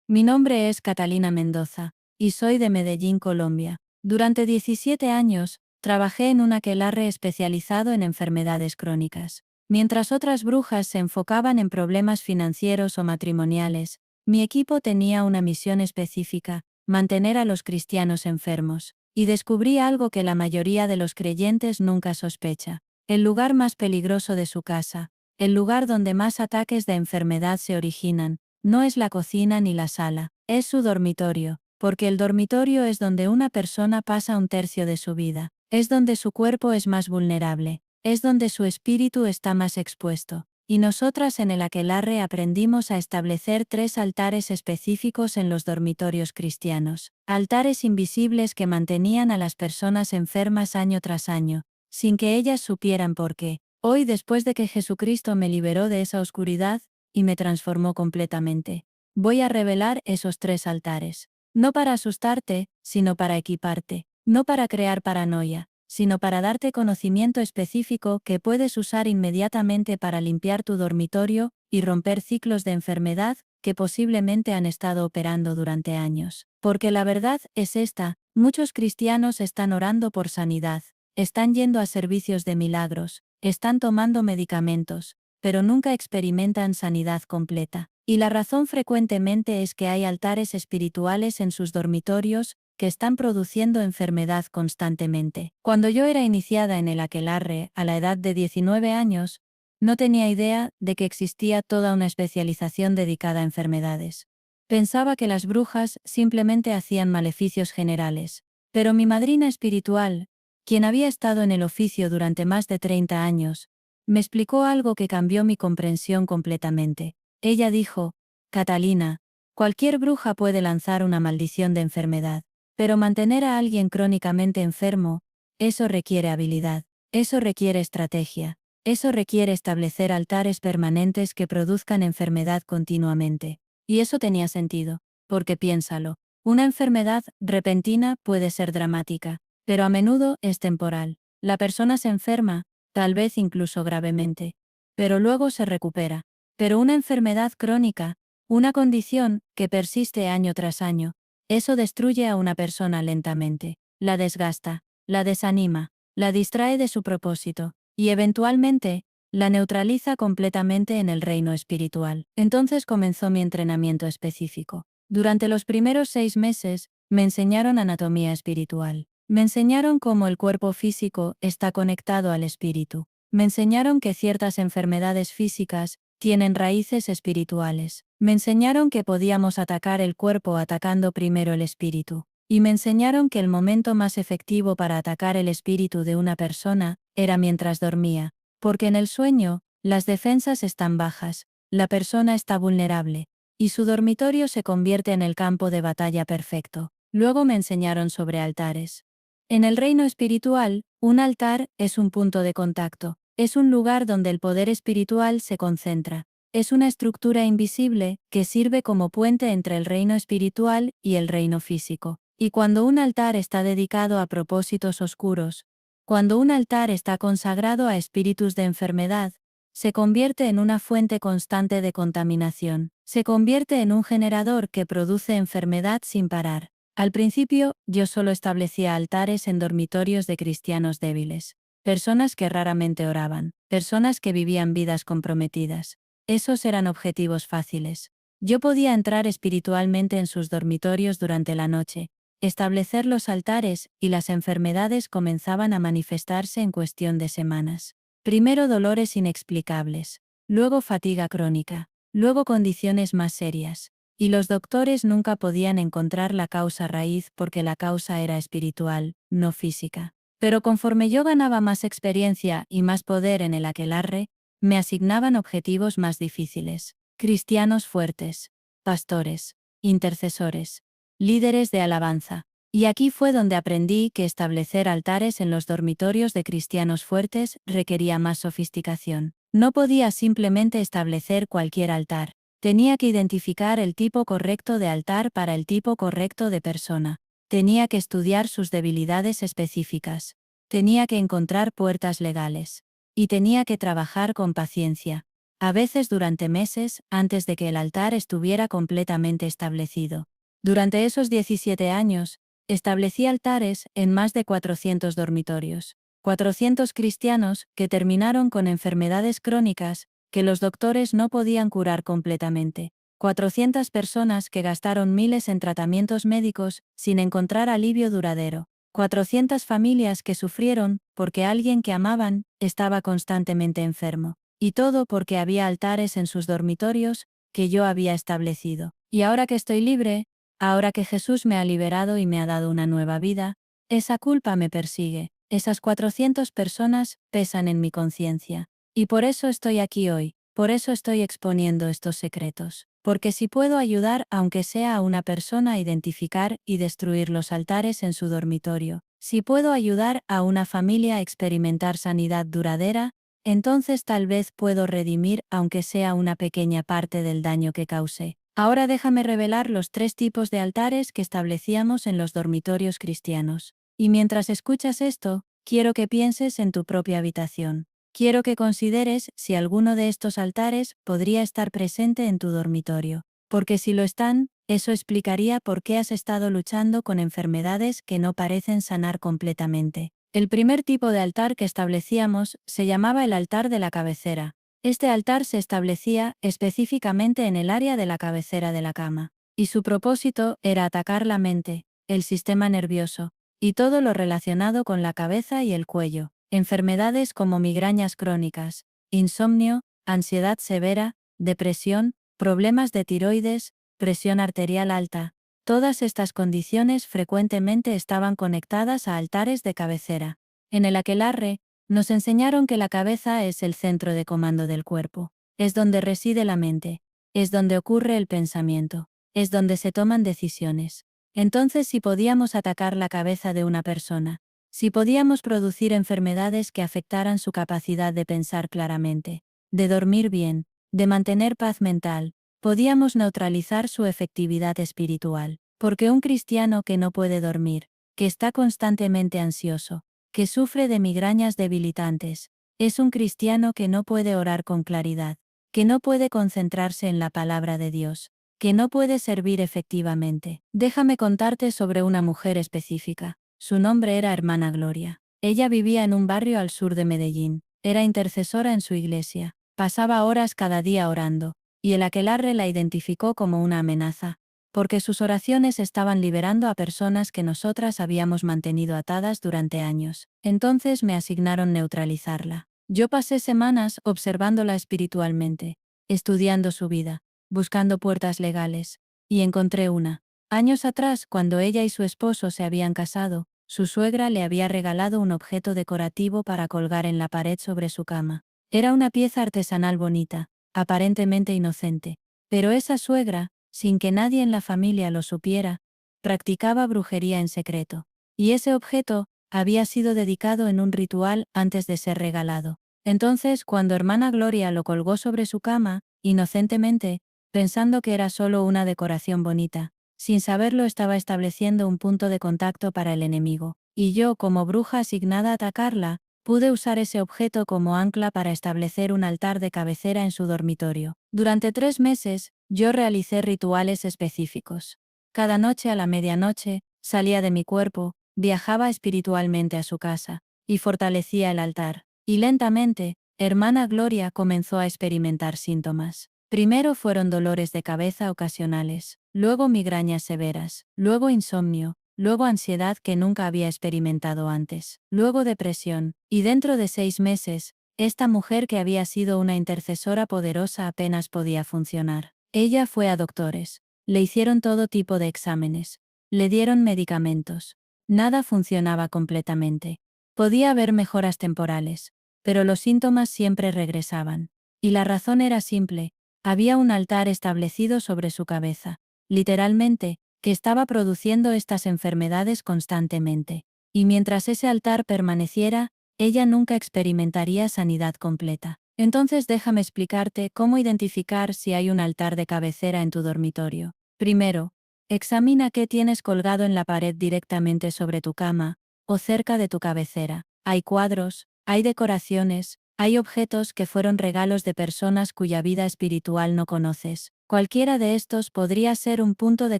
Mi nombre es Catalina Mendoza, y soy de Medellín, Colombia. Durante 17 años, trabajé en un aquelarre especializado en enfermedades crónicas. Mientras otras brujas se enfocaban en problemas financieros o matrimoniales, mi equipo tenía una misión específica: mantener a los cristianos enfermos. Y descubrí algo que la mayoría de los creyentes nunca sospecha: el lugar más peligroso de su casa, el lugar donde más ataques de enfermedad se originan, no es la cocina ni la sala, es su dormitorio, porque el dormitorio es donde una persona pasa un tercio de su vida, es donde su cuerpo es más vulnerable, es donde su espíritu está más expuesto. Y nosotras en el aquelarre aprendimos a establecer 3 altares específicos en los dormitorios cristianos, altares invisibles que mantenían a las personas enfermas año tras año, sin que ellas supieran por qué. Hoy, después de que Jesucristo me liberó de esa oscuridad y me transformó completamente, voy a revelar esos 3 altares. No para asustarte, sino para equiparte. No para crear paranoia, sino para darte conocimiento específico que puedes usar inmediatamente para limpiar tu dormitorio y romper ciclos de enfermedad que posiblemente han estado operando durante años. Porque la verdad es esta: muchos cristianos están orando por sanidad, están yendo a servicios de milagros, están tomando medicamentos, pero nunca experimentan sanidad completa. Y la razón frecuentemente es que hay altares espirituales en sus dormitorios que están produciendo enfermedad constantemente. Cuando yo era iniciada en el aquelarre, a la edad de 19 años, no tenía idea de que existía toda una especialización dedicada a enfermedades. Pensaba que las brujas simplemente hacían maleficios generales. Pero mi madrina espiritual, quien había estado en el oficio durante más de 30 años, me explicó algo que cambió mi comprensión completamente. Ella dijo: Catalina, cualquier bruja puede lanzar una maldición de enfermedad, pero mantener a alguien crónicamente enfermo, eso requiere habilidad, eso requiere estrategia, eso requiere establecer altares permanentes que produzcan enfermedad continuamente. Y eso tenía sentido, porque piénsalo, una enfermedad repentina puede ser dramática, pero a menudo es temporal. La persona se enferma, tal vez incluso gravemente, pero luego se recupera. Pero una enfermedad crónica, una condición que persiste año tras año, eso destruye a una persona lentamente, la desgasta, la desanima, la distrae de su propósito, y eventualmente, la neutraliza completamente en el reino espiritual. Entonces comenzó mi entrenamiento específico. Durante los primeros 6 meses, me enseñaron anatomía espiritual. Me enseñaron cómo el cuerpo físico está conectado al espíritu. Me enseñaron que ciertas enfermedades físicas tienen raíces espirituales. Me enseñaron que podíamos atacar el cuerpo atacando primero el espíritu. Y me enseñaron que el momento más efectivo para atacar el espíritu de una persona era mientras dormía, porque en el sueño, las defensas están bajas, la persona está vulnerable, y su dormitorio se convierte en el campo de batalla perfecto. Luego me enseñaron sobre altares. En el reino espiritual, un altar es un punto de contacto, es un lugar donde el poder espiritual se concentra. Es una estructura invisible que sirve como puente entre el reino espiritual y el reino físico. Y cuando un altar está dedicado a propósitos oscuros, cuando un altar está consagrado a espíritus de enfermedad, se convierte en una fuente constante de contaminación, se convierte en un generador que produce enfermedad sin parar. Al principio, yo solo establecía altares en dormitorios de cristianos débiles, personas que raramente oraban, personas que vivían vidas comprometidas. Esos eran objetivos fáciles. Yo podía entrar espiritualmente en sus dormitorios durante la noche, establecer los altares, y las enfermedades comenzaban a manifestarse en cuestión de semanas. Primero dolores inexplicables, luego fatiga crónica, luego condiciones más serias. Y los doctores nunca podían encontrar la causa raíz porque la causa era espiritual, no física. Pero conforme yo ganaba más experiencia y más poder en el aquelarre, me asignaban objetivos más difíciles: cristianos fuertes, pastores, intercesores, líderes de alabanza. Y aquí fue donde aprendí que establecer altares en los dormitorios de cristianos fuertes requería más sofisticación. No podía simplemente establecer cualquier altar. Tenía que identificar el tipo correcto de altar para el tipo correcto de persona. Tenía que estudiar sus debilidades específicas. Tenía que encontrar puertas legales. Y tenía que trabajar con paciencia. a veces durante meses, antes de que el altar estuviera completamente establecido. Durante esos 17 años, establecí altares en más de 400 dormitorios. 400 cristianos que terminaron con enfermedades crónicas que los doctores no podían curar completamente. 400 personas que gastaron miles en tratamientos médicos sin encontrar alivio duradero. 400 familias que sufrieron porque alguien que amaban estaba constantemente enfermo. Y todo porque había altares en sus dormitorios que yo había establecido. Y ahora que estoy libre, ahora que Jesús me ha liberado y me ha dado una nueva vida, esa culpa me persigue. Esas 400 personas pesan en mi conciencia. Y por eso estoy aquí hoy, por eso estoy exponiendo estos secretos. Porque si puedo ayudar aunque sea a una persona a identificar y destruir los altares en su dormitorio, si puedo ayudar a una familia a experimentar sanidad duradera, entonces tal vez puedo redimir aunque sea una pequeña parte del daño que causé. Ahora déjame revelar los 3 tipos de altares que establecíamos en los dormitorios cristianos. Y mientras escuchas esto, quiero que pienses en tu propia habitación. Quiero que consideres si alguno de estos altares podría estar presente en tu dormitorio. Porque si lo están, eso explicaría por qué has estado luchando con enfermedades que no parecen sanar completamente. El primer tipo de altar que establecíamos se llamaba el altar de la cabecera. Este altar se establecía específicamente en el área de la cabecera de la cama. Y su propósito era atacar la mente, el sistema nervioso, y todo lo relacionado con la cabeza y el cuello. Enfermedades como migrañas crónicas, insomnio, ansiedad severa, depresión, problemas de tiroides, presión arterial alta. Todas estas condiciones frecuentemente estaban conectadas a altares de cabecera. En el aquelarre, nos enseñaron que la cabeza es el centro de comando del cuerpo. Es donde reside la mente. Es donde ocurre el pensamiento. Es donde se toman decisiones. Entonces, si podíamos atacar la cabeza de una persona, si podíamos producir enfermedades que afectaran su capacidad de pensar claramente, de dormir bien, de mantener paz mental, podíamos neutralizar su efectividad espiritual. Porque un cristiano que no puede dormir, que está constantemente ansioso, que sufre de migrañas debilitantes, es un cristiano que no puede orar con claridad, que no puede concentrarse en la palabra de Dios, que no puede servir efectivamente. Déjame contarte sobre una mujer específica. Su nombre era Hermana Gloria. Ella vivía en un barrio al sur de Medellín, era intercesora en su iglesia, pasaba horas cada día orando, y el aquelarre la identificó como una amenaza, porque sus oraciones estaban liberando a personas que nosotras habíamos mantenido atadas durante años. Entonces me asignaron neutralizarla. Yo pasé semanas observándola espiritualmente, estudiando su vida, buscando puertas legales, y encontré una. Años atrás, cuando ella y su esposo se habían casado, su suegra le había regalado un objeto decorativo para colgar en la pared sobre su cama. Era una pieza artesanal bonita, aparentemente inocente, pero esa suegra, sin que nadie en la familia lo supiera, practicaba brujería en secreto. Y ese objeto había sido dedicado en un ritual antes de ser regalado. Entonces, cuando Hermana Gloria lo colgó sobre su cama, inocentemente, pensando que era solo una decoración bonita, sin saberlo estaba estableciendo un punto de contacto para el enemigo, y yo, como bruja asignada a atacarla, pude usar ese objeto como ancla para establecer un altar de cabecera en su dormitorio. Durante 3 meses, yo realicé rituales específicos. Cada noche a la medianoche, salía de mi cuerpo, viajaba espiritualmente a su casa, y fortalecía el altar. Y lentamente, Hermana Gloria comenzó a experimentar síntomas. Primero fueron dolores de cabeza ocasionales, luego migrañas severas, luego insomnio, luego ansiedad que nunca había experimentado antes, luego depresión, y dentro de 6 meses, esta mujer que había sido una intercesora poderosa apenas podía funcionar. Ella fue a doctores, le hicieron todo tipo de exámenes, le dieron medicamentos. Nada funcionaba completamente. Podía haber mejoras temporales, pero los síntomas siempre regresaban. Y la razón era simple. Había un altar establecido sobre su cabeza, literalmente, que estaba produciendo estas enfermedades constantemente. Y mientras ese altar permaneciera, ella nunca experimentaría sanidad completa. Entonces déjame explicarte cómo identificar si hay un altar de cabecera en tu dormitorio. Primero, examina qué tienes colgado en la pared directamente sobre tu cama o cerca de tu cabecera. Hay cuadros, hay decoraciones, Hay objetos que fueron regalos de personas cuya vida espiritual no conoces. Cualquiera de estos podría ser un punto de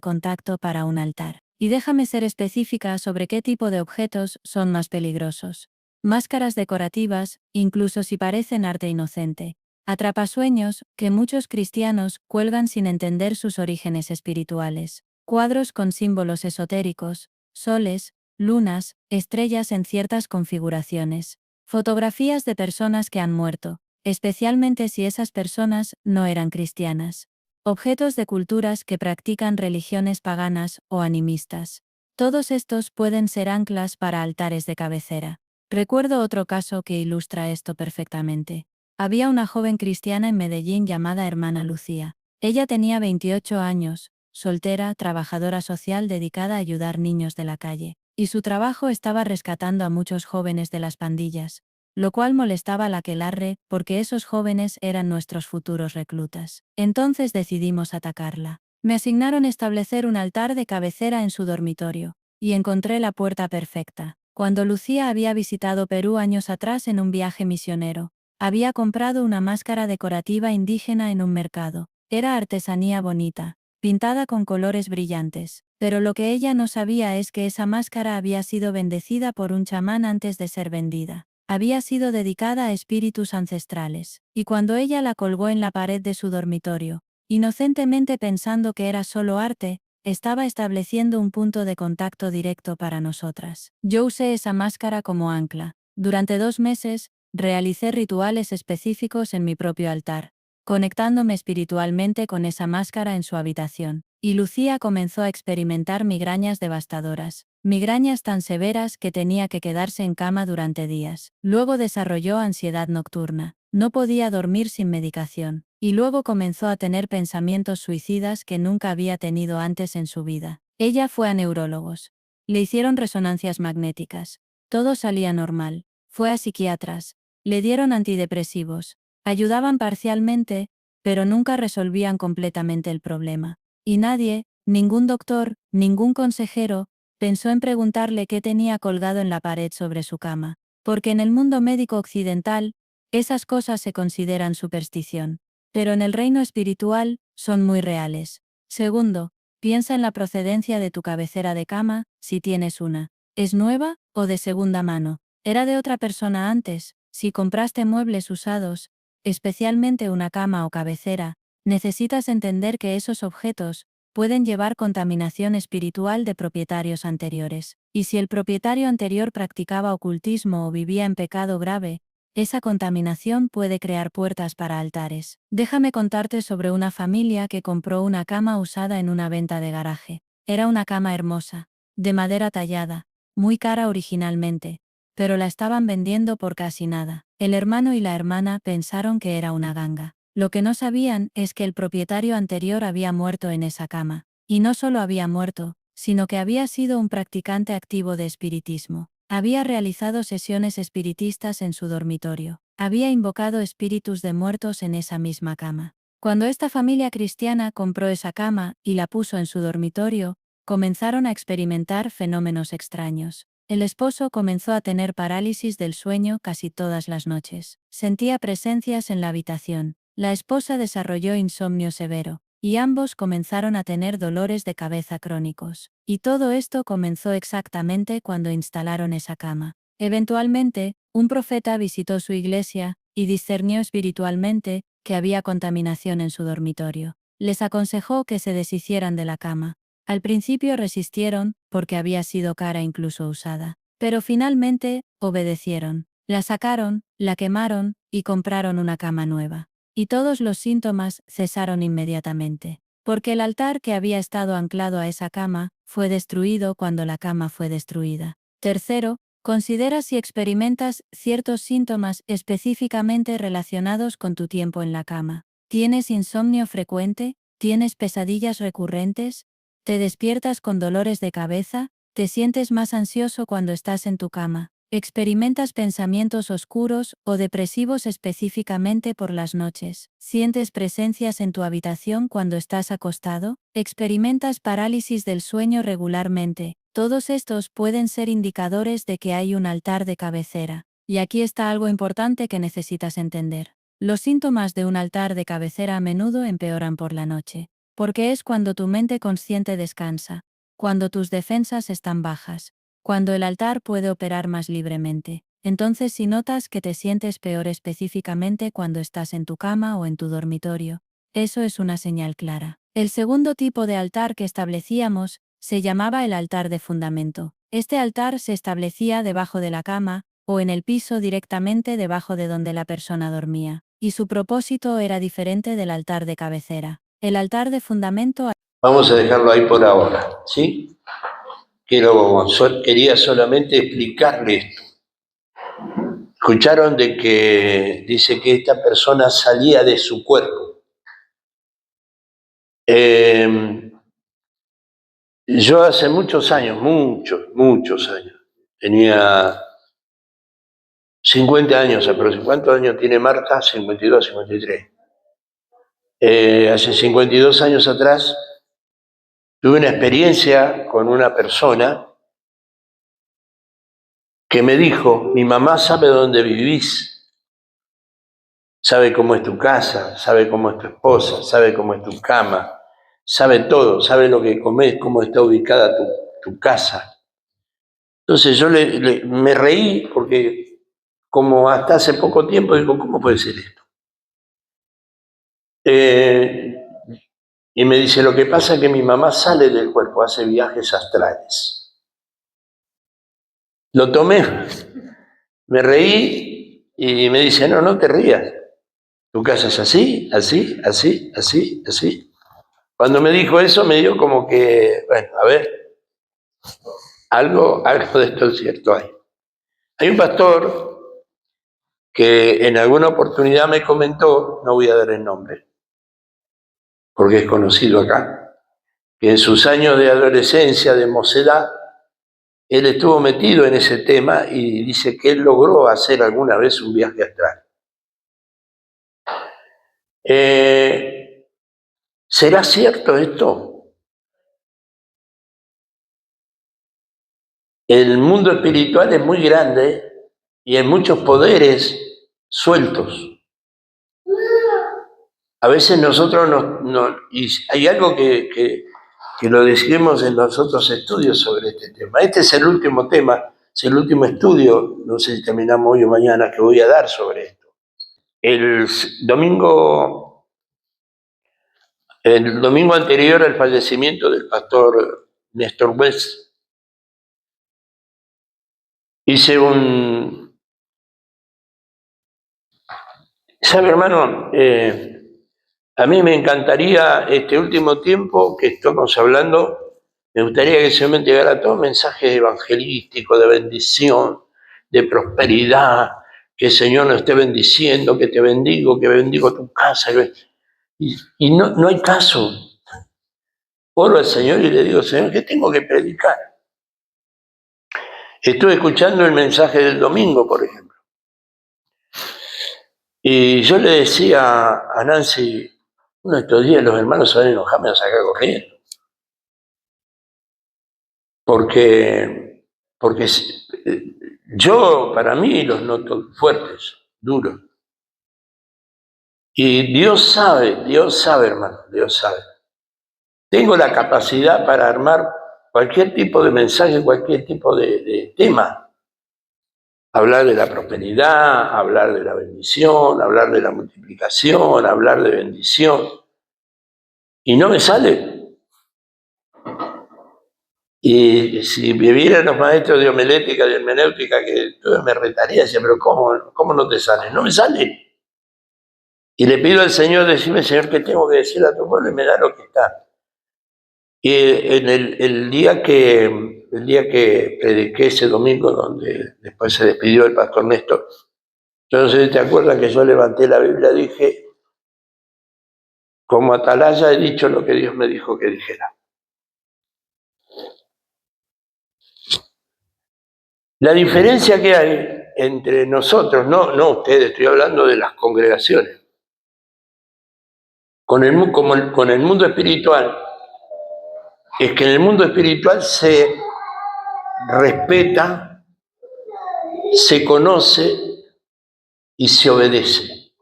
contacto para un altar. Y déjame ser específica sobre qué tipo de objetos son más peligrosos. Máscaras decorativas, incluso si parecen arte inocente. Atrapasueños, que muchos cristianos cuelgan sin entender sus orígenes espirituales. Cuadros con símbolos esotéricos, soles, lunas, estrellas en ciertas configuraciones. Fotografías de personas que han muerto, especialmente si esas personas no eran cristianas. Objetos de culturas que practican religiones paganas o animistas. Todos estos pueden ser anclas para altares de cabecera. Recuerdo otro caso que ilustra esto perfectamente. Había una joven cristiana en Medellín llamada Hermana Lucía. Ella tenía 28 años, soltera, trabajadora social dedicada a ayudar niños de la calle, y su trabajo estaba rescatando a muchos jóvenes de las pandillas, lo cual molestaba a la aquelarre porque esos jóvenes eran nuestros futuros reclutas. Entonces decidimos atacarla. Me asignaron establecer un altar de cabecera en su dormitorio, y encontré la puerta perfecta. Cuando Lucía había visitado Perú años atrás en un viaje misionero, había comprado una máscara decorativa indígena en un mercado. Era artesanía bonita, pintada con colores brillantes, pero lo que ella no sabía es que esa máscara había sido bendecida por un chamán antes de ser vendida. Había sido dedicada a espíritus ancestrales, y cuando ella la colgó en la pared de su dormitorio, inocentemente pensando que era solo arte, estaba estableciendo un punto de contacto directo para nosotras. Yo usé esa máscara como ancla. Durante 2 meses, realicé rituales específicos en mi propio altar, conectándome espiritualmente con esa máscara en su habitación, y Lucía comenzó a experimentar migrañas devastadoras, migrañas tan severas que tenía que quedarse en cama durante días. Luego desarrolló ansiedad nocturna, no podía dormir sin medicación, y luego comenzó a tener pensamientos suicidas que nunca había tenido antes en su vida. Ella fue a neurólogos. Le hicieron resonancias magnéticas. Todo salía normal. Fue a psiquiatras. Le dieron antidepresivos. Ayudaban parcialmente, pero nunca resolvían completamente el problema. Y nadie, ningún doctor, ningún consejero, pensó en preguntarle qué tenía colgado en la pared sobre su cama, porque en el mundo médico occidental, esas cosas se consideran superstición. Pero en el reino espiritual, son muy reales. Segundo, piensa en la procedencia de tu cabecera de cama, si tienes una. ¿Es nueva o de segunda mano? ¿Era de otra persona antes? Si compraste muebles usados, especialmente una cama o cabecera, necesitas entender que esos objetos pueden llevar contaminación espiritual de propietarios anteriores. Y si el propietario anterior practicaba ocultismo o vivía en pecado grave, esa contaminación puede crear puertas para altares. Déjame contarte sobre una familia que compró una cama usada en una venta de garaje. Era una cama hermosa, de madera tallada, muy cara originalmente, pero la estaban vendiendo por casi nada. El hermano y la hermana pensaron que era una ganga. Lo que no sabían es que el propietario anterior había muerto en esa cama. Y no solo había muerto, sino que había sido un practicante activo de espiritismo. Había realizado sesiones espiritistas en su dormitorio. Había invocado espíritus de muertos en esa misma cama. Cuando esta familia cristiana compró esa cama y la puso en su dormitorio, comenzaron a experimentar fenómenos extraños. El esposo comenzó a tener parálisis del sueño casi todas las noches. Sentía presencias en la habitación. La esposa desarrolló insomnio severo, y ambos comenzaron a tener dolores de cabeza crónicos. Y todo esto comenzó exactamente cuando instalaron esa cama. Eventualmente, un profeta visitó su iglesia y discernió espiritualmente que había contaminación en su dormitorio. Les aconsejó que se deshicieran de la cama. Al principio resistieron, porque había sido cara incluso usada. Pero finalmente, obedecieron. La sacaron, la quemaron, y compraron una cama nueva. Y todos los síntomas cesaron inmediatamente. Porque el altar que había estado anclado a esa cama, fue destruido cuando la cama fue destruida. Tercero, considera si experimentas ciertos síntomas específicamente relacionados con tu tiempo en la cama. ¿Tienes insomnio frecuente? ¿Tienes pesadillas recurrentes? ¿Te despiertas con dolores de cabeza? ¿Te sientes más ansioso cuando estás en tu cama? ¿Experimentas pensamientos oscuros o depresivos específicamente por las noches? ¿Sientes presencias en tu habitación cuando estás acostado? ¿Experimentas parálisis del sueño regularmente? Todos estos pueden ser indicadores de que hay un altar de cabecera. Y aquí está algo importante que necesitas entender. Los síntomas de un altar de cabecera a menudo empeoran por la noche, porque es cuando tu mente consciente descansa, cuando tus defensas están bajas, cuando el altar puede operar más libremente. Entonces, si notas que te sientes peor específicamente cuando estás en tu cama o en tu dormitorio, eso es una señal clara. El segundo tipo de altar que establecíamos se llamaba el altar de fundamento. Este altar se establecía debajo de la cama, o en el piso directamente debajo de donde la persona dormía, y su propósito era diferente del altar de cabecera. El altar de fundamento. Vamos a dejarlo ahí por ahora, ¿sí? Quería solamente explicarle esto. Escucharon de que dice que esta persona salía de su cuerpo. Yo hace muchos años, muchos años, tenía 50 años aproximadamente. ¿Cuántos años tiene Marta? 52, 53. Hace 52 años atrás tuve una experiencia con una persona que me dijo: mi mamá sabe dónde vivís, sabe cómo es tu casa, sabe cómo es tu esposa, sabe cómo es tu cama, sabe todo, sabe lo que comés, cómo está ubicada tu casa. Entonces yo me reí porque, como hasta hace poco tiempo, digo, ¿cómo puede ser esto? Y me dice: lo que pasa es que mi mamá sale del cuerpo, hace viajes astrales. Lo tomé, me reí y me dice: no, no te rías. Tu casa es así, así, así, así, así. Cuando me dijo eso me dio como que, bueno, a ver, algo de esto es cierto hay. Hay un pastor que en alguna oportunidad me comentó, no voy a dar el nombre, porque es conocido acá, que en sus años de adolescencia, de mocedad, él estuvo metido en ese tema y dice que él logró hacer alguna vez un viaje astral. ¿Será cierto esto? El mundo espiritual es muy grande y hay muchos poderes sueltos. A veces nosotros y hay algo que lo decimos en los otros estudios sobre este tema. Este es el último tema, es el último estudio, no sé si terminamos hoy o mañana, que voy a dar sobre esto. El domingo anterior al fallecimiento del pastor Néstor West, hice ¿sabe, hermano? A mí me encantaría, este último tiempo que estamos hablando, me gustaría que se me llegara todo mensaje evangelístico, de bendición, de prosperidad, que el Señor nos esté bendiciendo, que te bendigo, que bendigo tu casa. Y no hay caso. Oro al Señor y le digo: Señor, ¿qué tengo que predicar? Estuve escuchando el mensaje del domingo, por ejemplo. Y yo le decía a Nancy: uno de estos días los hermanos se van a enojar, me van a sacar corriendo. Porque yo, para mí, los noto fuertes, duros. Y Dios sabe, hermano, Dios sabe. Tengo la capacidad para armar cualquier tipo de mensaje, cualquier tipo de tema. Hablar de la prosperidad, hablar de la bendición, hablar de la multiplicación, hablar de bendición. Y no me sale. Y si vivieran los maestros de homilética, de hermenéutica, que todos me retaría, decía: pero ¿cómo no te sale? No me sale. Y le pido al Señor, decirme: Señor, ¿qué tengo que decir a tu pueblo? Y me da lo que está. Y en el día que prediqué ese domingo, donde después se despidió el pastor Néstor, yo no sé si te acuerdas que yo levanté la Biblia y dije: como atalaya he dicho lo que Dios me dijo que dijera. La diferencia que hay entre nosotros, no ustedes, estoy hablando de las congregaciones, con el mundo espiritual, es que en el mundo espiritual se respeta se conoce y se obedece.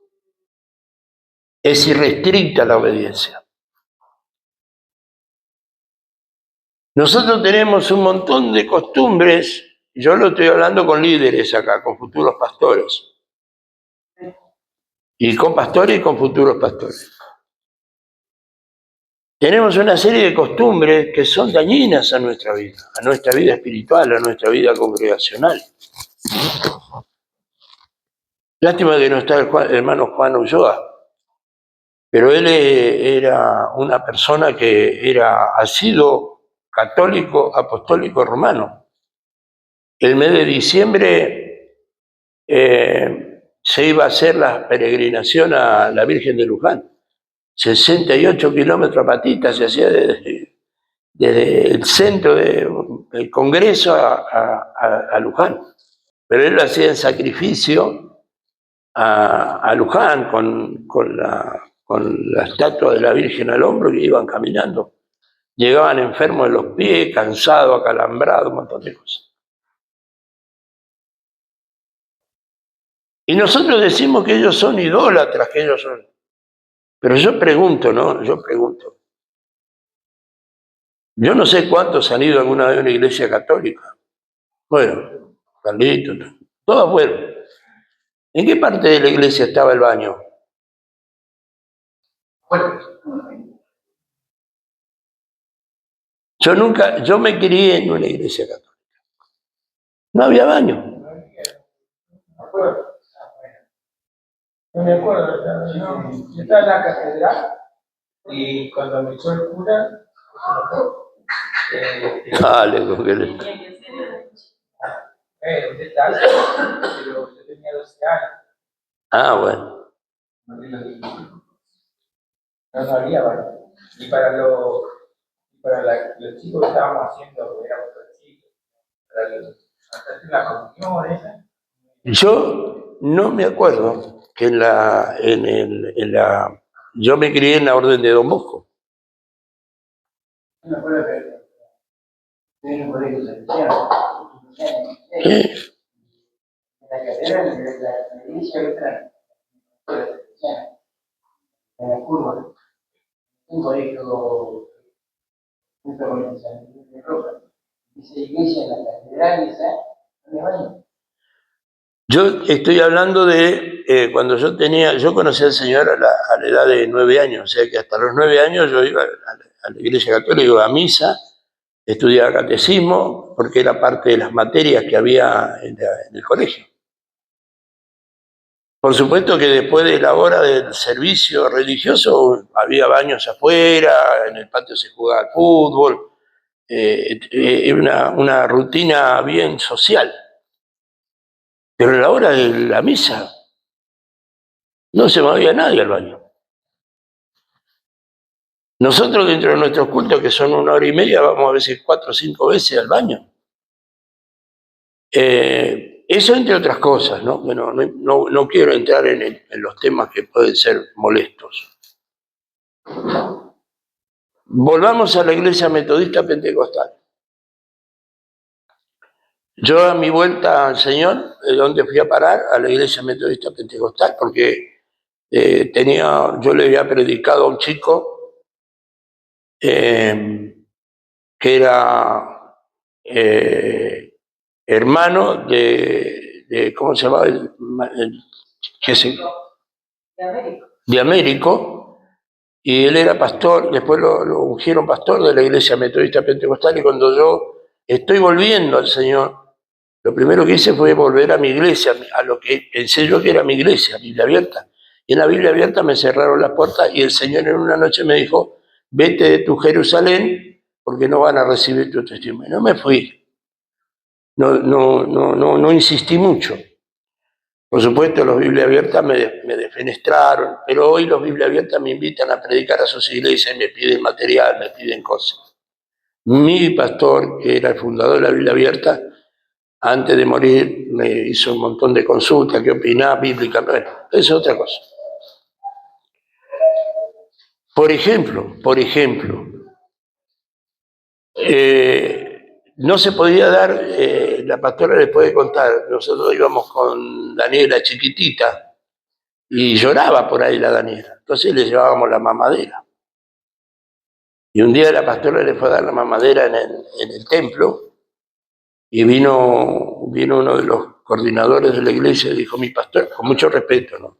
Es irrestricta la obediencia. Nosotros tenemos un montón de costumbres, yo lo estoy hablando con líderes acá, con futuros pastores. Y con pastores y con futuros pastores. Tenemos una serie de costumbres que son dañinas a nuestra vida espiritual, a nuestra vida congregacional. Lástima que no está el hermano Juan Ulloa, pero él era una persona que ha sido católico, apostólico romano. El mes de diciembre se iba a hacer la peregrinación a la Virgen de Luján. 68 kilómetros a patitas se hacía desde el centro del Congreso a Luján. Pero él lo hacía en sacrificio a Luján con la estatua de la Virgen al hombro, que iban caminando. Llegaban enfermos de los pies, cansados, acalambrados, un montón de cosas. Y nosotros decimos que ellos son idólatras, que ellos son. Pero yo pregunto, ¿no? Yo no sé cuántos han ido alguna vez a una iglesia católica. Bueno, Carlitos, todos fueron. ¿En qué parte de la iglesia estaba el baño? Yo me crié en una iglesia católica. No había baño. No me acuerdo, yo estaba en la catedral y cuando me echó el cura, Dale, con que le... usted está, pero yo tenía 12 años. Ah, bueno. No había baño. Y para los chicos que estábamos haciendo, porque éramos todos chicos, para hacer la comunión esa. Yo no me acuerdo que yo me crié en la orden de Don Bosco. No me acuerdo que en un colegio salesiano. ¿Qué? En la catedral, en la iglesia luterana, en la curva, un colegio junto con el San Miguel de Roca. Dice iglesia en la catedral, esa, no me baño. Yo estoy hablando de cuando yo conocí al Señor a la edad de 9 años, o sea que hasta los 9 años yo iba a la iglesia católica, iba a misa, estudiaba catecismo, porque era parte de las materias que había en el colegio. Por supuesto que después de la hora del servicio religioso había baños afuera, en el patio se jugaba al fútbol, era una rutina bien social. Pero en la hora de la misa no se movía nadie al baño. Nosotros dentro de nuestros cultos, que son 1 hora y media, vamos a veces 4 o 5 veces al baño. Eso entre otras cosas, ¿no? Bueno, no quiero entrar en los temas que pueden ser molestos. Volvamos a la iglesia metodista pentecostal. Yo a mi vuelta al Señor, ¿de dónde fui a parar? A la iglesia metodista pentecostal, porque yo le había predicado a un chico que era hermano ¿cómo se llama? De Américo, y él era pastor, después lo ungieron pastor de la iglesia metodista pentecostal, y cuando yo estoy volviendo al Señor, lo primero que hice fue volver a mi iglesia, a lo que pensé yo que era mi iglesia, Biblia Abierta. Y en la Biblia Abierta me cerraron las puertas y el Señor en una noche me dijo, vete de tu Jerusalén porque no van a recibir tu testimonio. No me fui. No insistí mucho. Por supuesto, los Biblia Abierta me defenestraron, pero hoy los Biblia Abierta me invitan a predicar a sus iglesias y me piden material, me piden cosas. Mi pastor, que era el fundador de la Biblia Abierta, antes de morir me hizo un montón de consultas, qué opinaba bíblicamente. Bueno, eso es otra cosa. Por ejemplo, no se podía dar la pastora les puede contar, nosotros íbamos con Daniela chiquitita y lloraba por ahí la Daniela, entonces le llevábamos la mamadera. Y un día la pastora le fue a dar la mamadera en el templo y vino uno de los coordinadores de la iglesia y dijo, mi pastor, con mucho respeto, ¿no?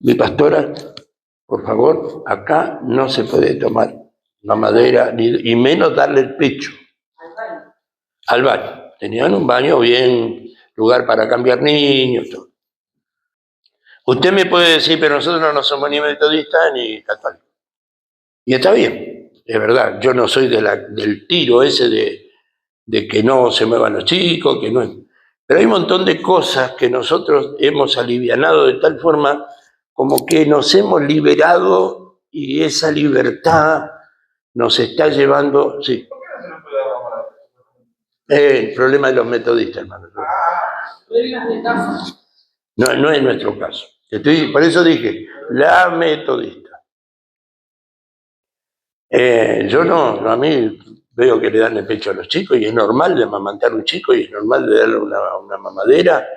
Mi pastora, por favor, acá no se puede tomar mamadera y menos darle el pecho al baño. Tenían un baño bien, lugar para cambiar niños, todo. Usted me puede decir, pero nosotros no somos ni metodistas ni católicos. Y está bien, es verdad, yo no soy del tiro ese de que no se muevan los chicos, que no. Pero hay un montón de cosas que nosotros hemos alivianado de tal forma como que nos hemos liberado y esa libertad nos está llevando. Sí. ¿Por qué no se nos puede dar la palabra? El problema de los metodistas, hermano. No es nuestro caso. Por eso dije, la metodista. Yo no, a mí veo que le dan el pecho a los chicos y es normal de amamantar a un chico y es normal de darle una mamadera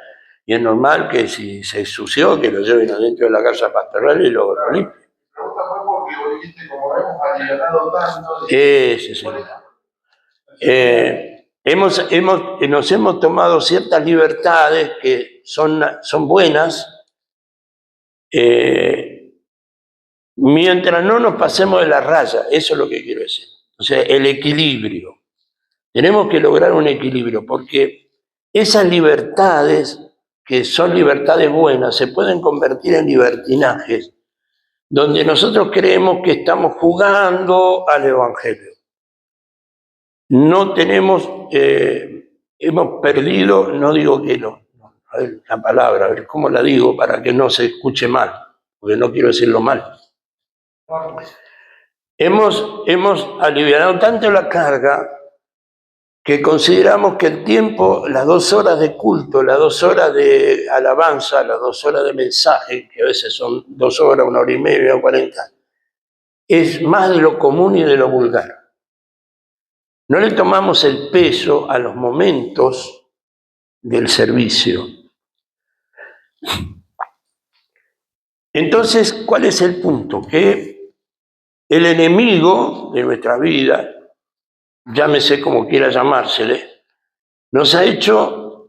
y es normal que si se ensució que lo lleven adentro de la casa pastoral y lo limpien. La pregunta fue porque vos dijiste, como hemos alivianado tanto... Sí. Nos hemos tomado ciertas libertades que son buenas mientras no nos pasemos de la raya, eso es lo que quiero decir. O sea, el equilibrio. Tenemos que lograr un equilibrio porque esas libertades, que son libertades buenas, se pueden convertir en libertinajes, donde nosotros creemos que estamos jugando al Evangelio. No tenemos, hemos perdido, no digo que no, a ver la palabra, a ver cómo la digo para que no se escuche mal, porque no quiero decirlo mal. Hemos aliviado tanto la carga que consideramos que el tiempo, las 2 horas de culto, las 2 horas de alabanza, las 2 horas de mensaje, que a veces son 2 horas, 1 hora y media, 40, es más de lo común y de lo vulgar. No le tomamos el peso a los momentos del servicio. Entonces, ¿cuál es el punto? Que el enemigo de nuestra vida, llámese como quiera llamársele, nos ha hecho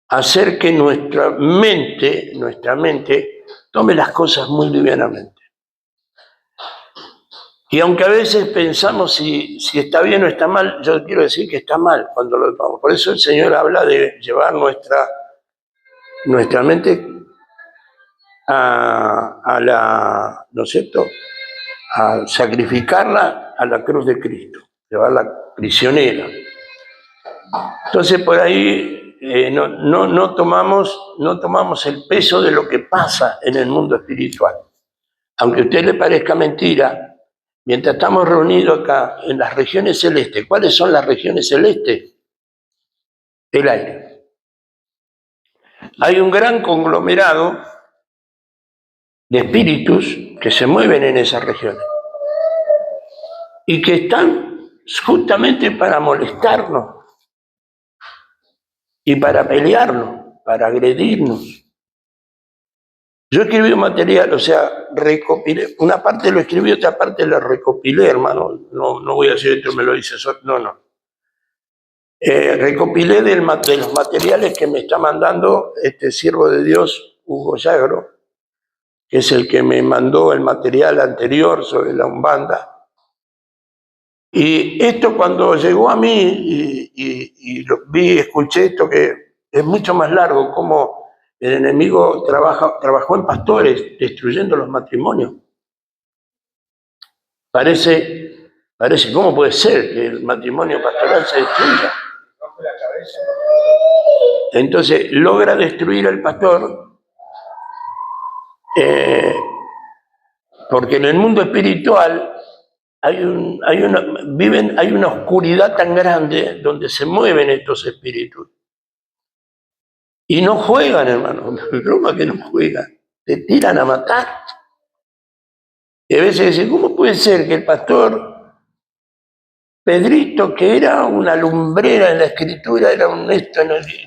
hacer que nuestra mente tome las cosas muy livianamente. Y aunque a veces pensamos si está bien o está mal, yo quiero decir que está mal cuando lo tomamos. Por eso el Señor habla de llevar nuestra mente a la, ¿no es cierto?, a sacrificarla a la cruz de Cristo, llevarla prisionera. Entonces por ahí no tomamos el peso de lo que pasa en el mundo espiritual. Aunque a usted le parezca mentira, mientras estamos reunidos acá en las regiones celestes, ¿cuáles son las regiones celestes? El aire. Hay un gran conglomerado de espíritus que se mueven en esas regiones y que están justamente para molestarnos y para pelearnos, para agredirnos. Yo escribí un material, o sea, recopilé, una parte lo escribí, otra parte la recopilé, hermano, no voy a decir esto, me lo hice solo, no. Recopilé de los materiales que me está mandando este siervo de Dios, Hugo Yagro, que es el que me mandó el material anterior sobre la Umbanda. Y esto cuando llegó a mí y lo vi, escuché esto que es mucho más largo, como el enemigo trabajó en pastores, destruyendo los matrimonios. Parece, ¿cómo puede ser que el matrimonio pastoral se destruya? Entonces logra destruir al pastor porque en el mundo espiritual hay una oscuridad tan grande donde se mueven estos espíritus. Y no juegan, hermano, broma que no juegan, te tiran a matar. Y a veces dicen, ¿cómo puede ser que el pastor Pedrito, que era una lumbrera en la escritura, era un esto,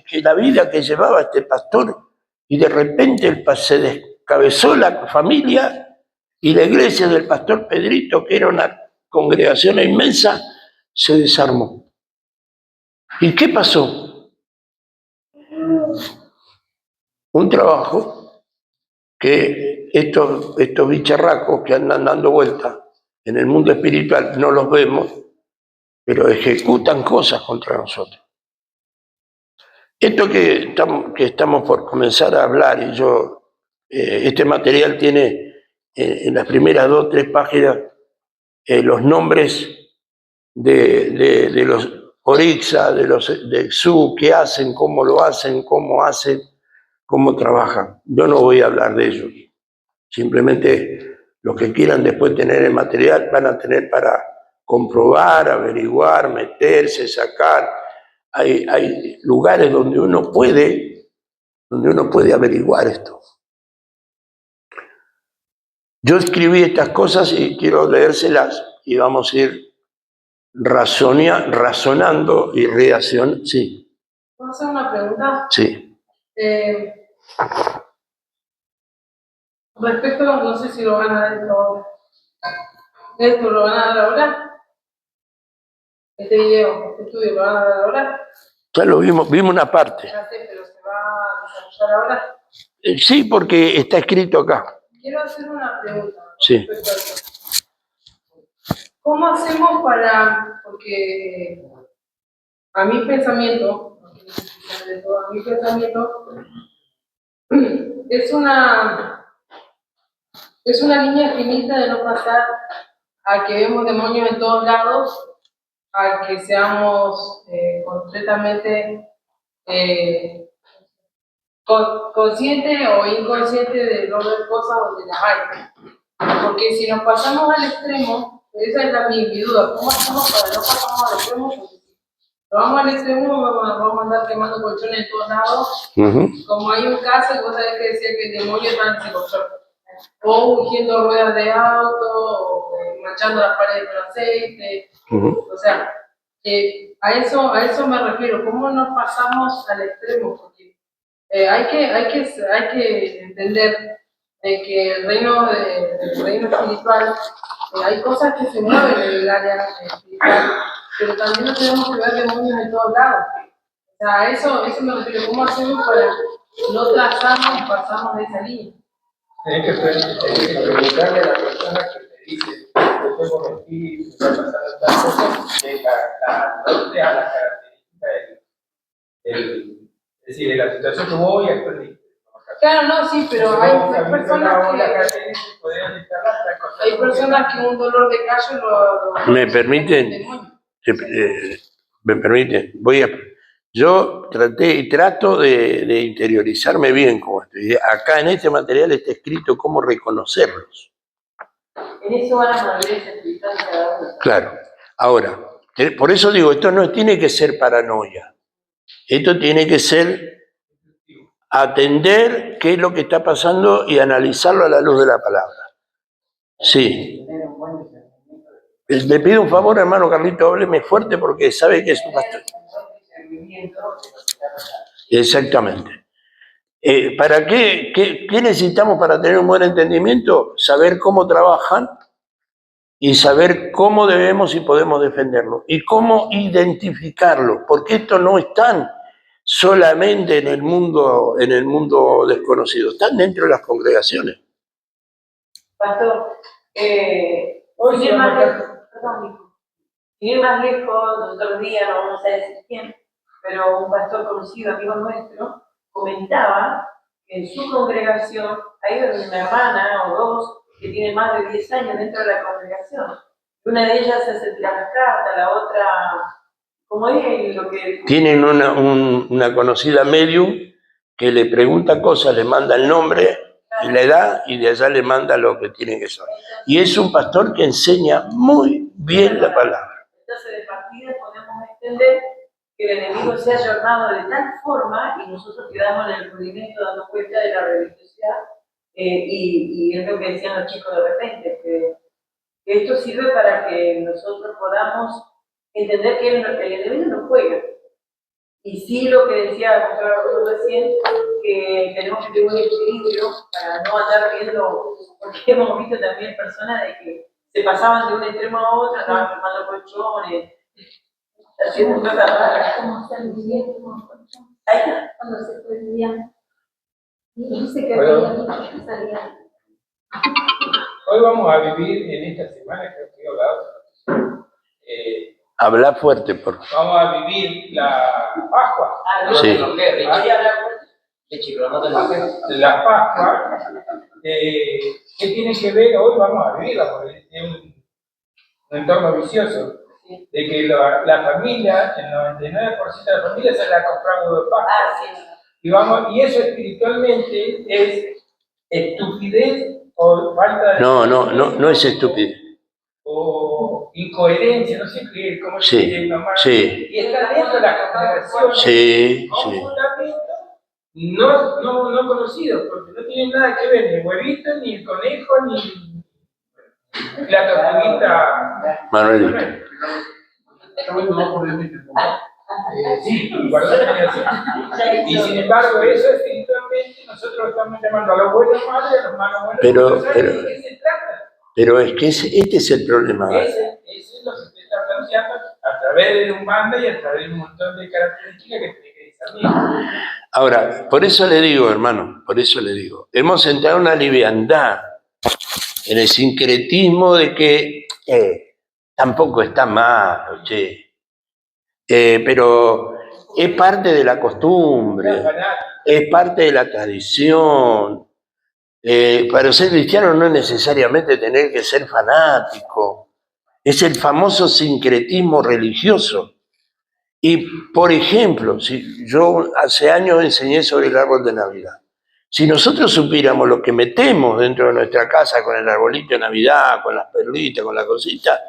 que la vida que llevaba este pastor, y de repente se descabezó la familia y la iglesia del pastor Pedrito, que era una congregación inmensa, se desarmó. ¿Y qué pasó? Un trabajo que estos bicharracos que andan dando vueltas en el mundo espiritual no los vemos, pero ejecutan cosas contra nosotros. Esto que estamos por comenzar a hablar, y este material tiene en las primeras 2 o 3 páginas los nombres de los Orixa, de los de XU, qué hacen, cómo lo hacen, cómo trabajan. Yo no voy a hablar de ellos. Simplemente los que quieran después tener el material van a tener para comprobar, averiguar, meterse, sacar. Hay lugares donde uno puede averiguar esto. Yo escribí estas cosas y quiero leérselas y vamos a ir razonando y reaccionando. Sí. ¿Puedo hacer una pregunta? Sí. Respecto, no sé si lo van a dar esto lo van a dar ahora. Este video, este estudio lo van a dar ahora. Ya lo vimos una parte. Ya sé, pero se va a desarrollar ahora. Sí, porque está escrito acá. Quiero hacer una pregunta. Sí. ¿Cómo hacemos porque a mi pensamiento, es una línea finita de no pasar a que vemos demonios en todos lados, a que seamos completamente conscientes o inconscientes de no ver cosas donde las hay. Porque si nos pasamos al extremo, esa es mi duda, ¿cómo hacemos para no pasarnos al extremo? Porque si nos vamos al extremo, vamos a andar quemando colchones en todos lados. Como hay un caso que vos sabés que decía que el demonio está en ese colchón. O ungiendo ruedas de auto, o manchando las paredes con aceite. O sea, a eso me refiero. ¿Cómo nos pasamos al extremo? Porque hay que entender de que el reino espiritual, hay cosas que se mueven en el área espiritual, pero también no tenemos que ver demonios en todos lados. O sea, a eso me refiero. ¿Cómo hacemos para no trazarnos y pasarnos de esa línea? Tienes que preguntarle a la persona que te dice, yo tengo aquí, está pasando estas cosas, de la norte a la característica es decir, de la situación que voy a actualmente. Claro, no, sí, pero hay personas que un dolor de callo ¿Me permiten? ¿Me permiten? Yo trato de interiorizarme bien con esto. Y acá en este material está escrito cómo reconocerlos. En eso va la madurez espiritual de cada uno. Claro. Ahora, por eso digo, esto no tiene que ser paranoia. Esto tiene que ser atender qué es lo que está pasando y analizarlo a la luz de la palabra. Sí. Le pido un favor, hermano Carlito, hábleme fuerte porque sabe que es un pastor. Exactamente. ¿Para qué necesitamos para tener un buen entendimiento? Saber cómo trabajan y saber cómo debemos y podemos defenderlo. Y cómo identificarlo, porque esto no están solamente en el mundo desconocido, están dentro de las congregaciones. Pastor, sin ir más lejos, otro día, no vamos a decir quién, pero un pastor conocido, amigo nuestro, comentaba que en su congregación hay una hermana o dos que tienen más de 10 años dentro de la congregación. Una de ellas hace tirar las cartas, la otra, como es lo que... Tienen una conocida medium que le pregunta cosas, le manda el nombre y la edad y de allá le manda lo que tiene que saber. Y es un pastor que enseña muy bien la palabra. Entonces, de partida podemos entender que el enemigo se ha ayornado de tal forma y nosotros quedamos en el rudimento dando cuenta de la religiosidad y es lo que decían los chicos de repente, que esto sirve para que nosotros podamos entender que el enemigo no juega. Y sí lo que decía Gonzalo recién, que tenemos que tener un equilibrio para no andar viendo, porque hemos visto también personas de que se pasaban de un extremo a otro, estaban firmando colchones, haciendo cosas raras. Como se vivía como colchón, Ahí, cuando se perdían. Y dice que Bueno. había muchos que salían. Hoy vamos a vivir en esta semana, creo que hablado, Habla fuerte, por favor. vamos a vivir la Pascua. Sí. La Pascua, ¿qué tiene que ver? Hoy vamos a vivirla, porque es un entorno vicioso. De que la familia, el 99% de la familia se la compra huevo de Pascua. Y eso espiritualmente es estupidez o falta de... No es estúpido. O incoherencia, no sé qué, cómo se Sí, dice, nomás. sí. Y está dentro de la congregación. Sí, Con sí. fundamento no conocido, porque no tiene nada que ver ni el huevito, ni el conejo, ni la tortuguita. Manuelito. Sí, y sin embargo, eso espiritualmente nosotros estamos llamando a los buenos malos y a los malos buenos. Pero- ¿No saben de qué se trata? Pero es que este es el problema. Ese es lo que se está planteando a través de un banda y a través de un montón de características que tiene que examinar. Ahora, por eso le digo, hermano, por eso le digo, hemos entrado en una liviandad, en el sincretismo de que tampoco está mal, che. Pero es parte de la costumbre, es parte de la tradición. Para ser cristiano no es necesariamente tener que ser fanático, es el famoso sincretismo religioso. Y, por ejemplo, si yo hace años enseñé sobre el árbol de Navidad. Si nosotros supiéramos lo que metemos dentro de nuestra casa con el arbolito de Navidad, con las perlitas, con la cosita,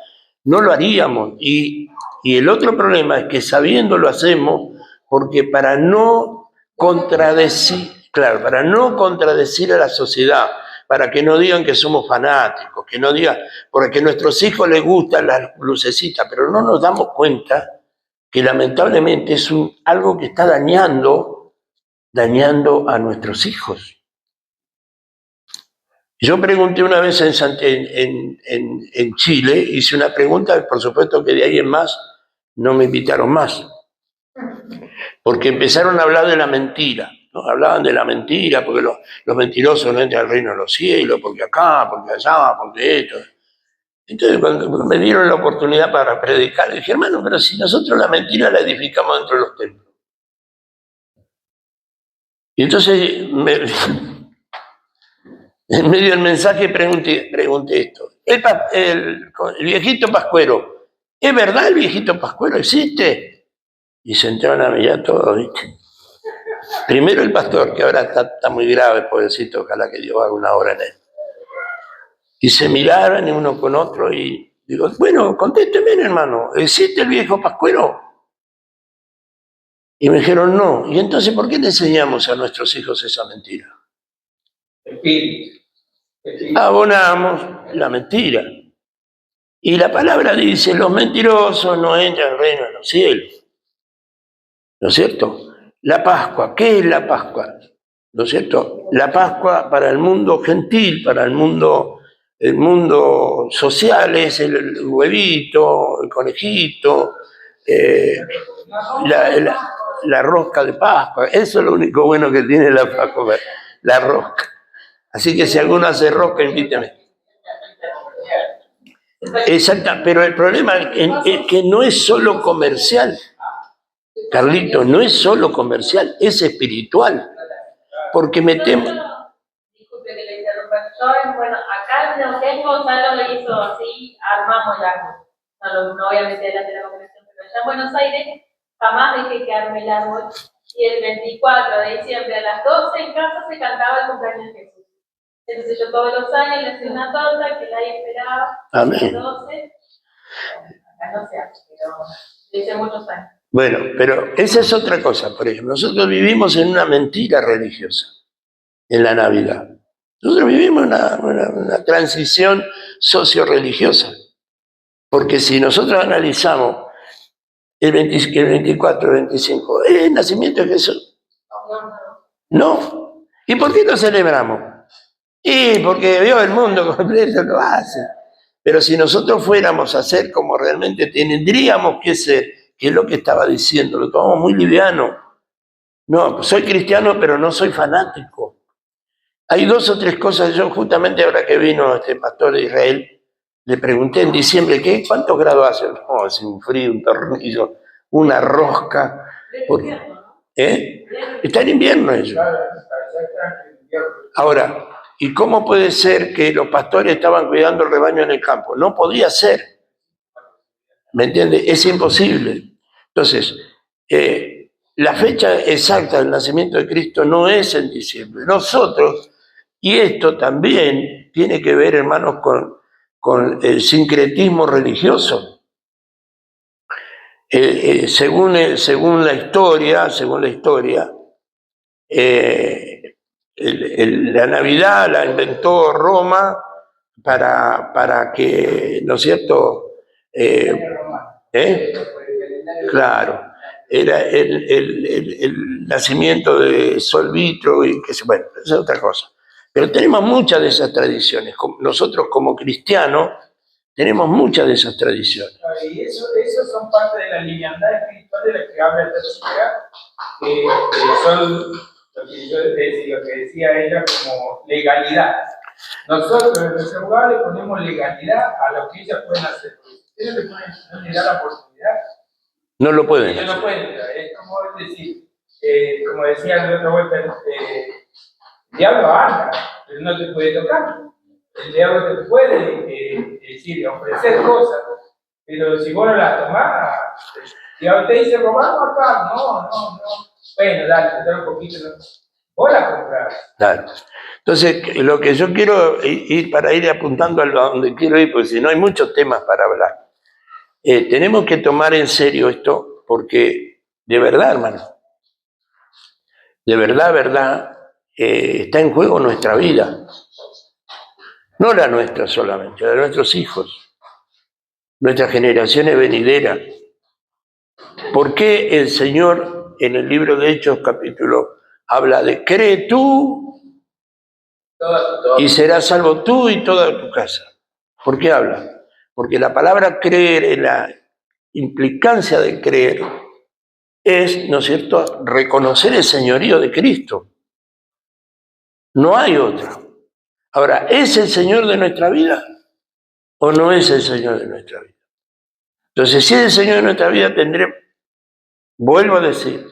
no lo haríamos. Y el otro problema es que sabiendo lo hacemos porque para no contradecir, claro, para no contradecir a la sociedad, para que no digan que somos fanáticos, que no digan, porque a nuestros hijos les gustan las lucecitas, pero no nos damos cuenta que lamentablemente es algo que está dañando a nuestros hijos. Yo pregunté una vez en Chile, hice una pregunta, por supuesto que de ahí en más no me invitaron más, porque empezaron a hablar de la mentira, ¿no? Hablaban de la mentira, porque los mentirosos no entran al reino de los cielos, porque acá, porque allá, porque esto. Entonces, cuando me dieron la oportunidad para predicar, dije, hermano, pero si nosotros la mentira la edificamos dentro de los templos. Y entonces, en medio del mensaje pregunté esto. El viejito pascuero, ¿es verdad el viejito pascuero? ¿Existe? Y se entraron a mirar todos, ¿viste? Primero el pastor, que ahora está muy grave, pobrecito, ojalá que Dios haga una obra en él. Y se miraron uno con otro y digo, bueno, contésteme, hermano, ¿existe el viejo pascuero? Y me dijeron, no. Y entonces, ¿por qué le enseñamos a nuestros hijos esa mentira? Espíritu. Abonamos la mentira. Y la palabra dice, los mentirosos no entran al reino de los cielos. ¿No es cierto? La Pascua, ¿qué es la Pascua? ¿No es cierto? La Pascua para el mundo gentil, para el mundo social, es el huevito, el conejito, la rosca de Pascua. Eso es lo único bueno que tiene la Pascua, la rosca. Así que si alguno hace rosca, invíteme. Exacto, pero el problema es que no es solo comercial. Carlito, no es solo comercial, es espiritual. Porque metemos... Disculpe que le interrumpa. Bueno, acá no sé, Gonzalo lo hizo así, armamos el árbol. No voy a meter la congregación, pero allá en Buenos Aires jamás dejé que arme el árbol. Y el 24 de diciembre a las 12 en casa se cantaba el cumpleaños de Jesús. Entonces yo todos los años le hacía una torta que nadie esperaba. Amén. A las 12. Acá no se hace, pero le hice muchos años. Bueno, pero esa es otra cosa, por ejemplo. Nosotros vivimos en una mentira religiosa en la Navidad. Nosotros vivimos una transición socio-religiosa. Porque si nosotros analizamos el 24, el 25. ¿Es el nacimiento de Jesús? No. ¿Y por qué lo celebramos? Y porque vio el mundo completo lo hace. Pero si nosotros fuéramos a ser como realmente tendríamos que ser, que es lo que estaba diciendo, lo tomamos muy liviano. No, soy cristiano, pero no soy fanático. Hay 2 o 3 cosas. Yo justamente ahora que vino este pastor de Israel, le pregunté en diciembre, ¿cuántos grados hace? No, hace un frío, un tornillo, una rosca. Está en invierno eso. Ahora, ¿y cómo puede ser que los pastores estaban cuidando el rebaño en el campo? No podía ser. ¿Me entiende? Es imposible. Entonces, la fecha exacta del nacimiento de Cristo no es en diciembre. Nosotros, y esto también tiene que ver, hermanos, con el sincretismo religioso. Según la historia, la Navidad la inventó Roma para que, ¿no es cierto? Claro, era el nacimiento de Sol Vitro y que bueno, esa es otra cosa. Pero tenemos muchas de esas tradiciones. Nosotros como cristianos tenemos muchas de esas tradiciones. Y eso son parte de la liviandad espiritual de la que habla esta chica, que son lo que decía ella como legalidad. Nosotros en nuestro lugar le ponemos legalidad a lo que ellas pueden hacer. Ellos no le dan la oportunidad. No lo pueden. Ellos no pueden. Es como decir, como decía la otra vuelta, el diablo anda, pero no te puede tocar. El diablo te puede decir, ofrecer cosas, pero si vos no las tomás, el diablo te dice, robamos acá, no. Bueno, dale, te doy un poquito, no. Vos la comprás. Claro. Entonces, lo que yo quiero ir para ir apuntando a donde quiero ir, porque si no hay muchos temas para hablar. Tenemos que tomar en serio esto, porque de verdad, hermano, de verdad, está en juego nuestra vida. No la nuestra solamente, la de nuestros hijos, nuestras generaciones venideras. ¿Por qué el Señor en el libro de Hechos capítulo habla de cree tú y serás salvo tú y toda tu casa? ¿Por qué habla? Porque la palabra creer, en la implicancia de creer, es, ¿no es cierto?, reconocer el señorío de Cristo. No hay otro. Ahora, ¿es el Señor de nuestra vida o no es el Señor de nuestra vida? Entonces, si es el Señor de nuestra vida, vuelvo a decir,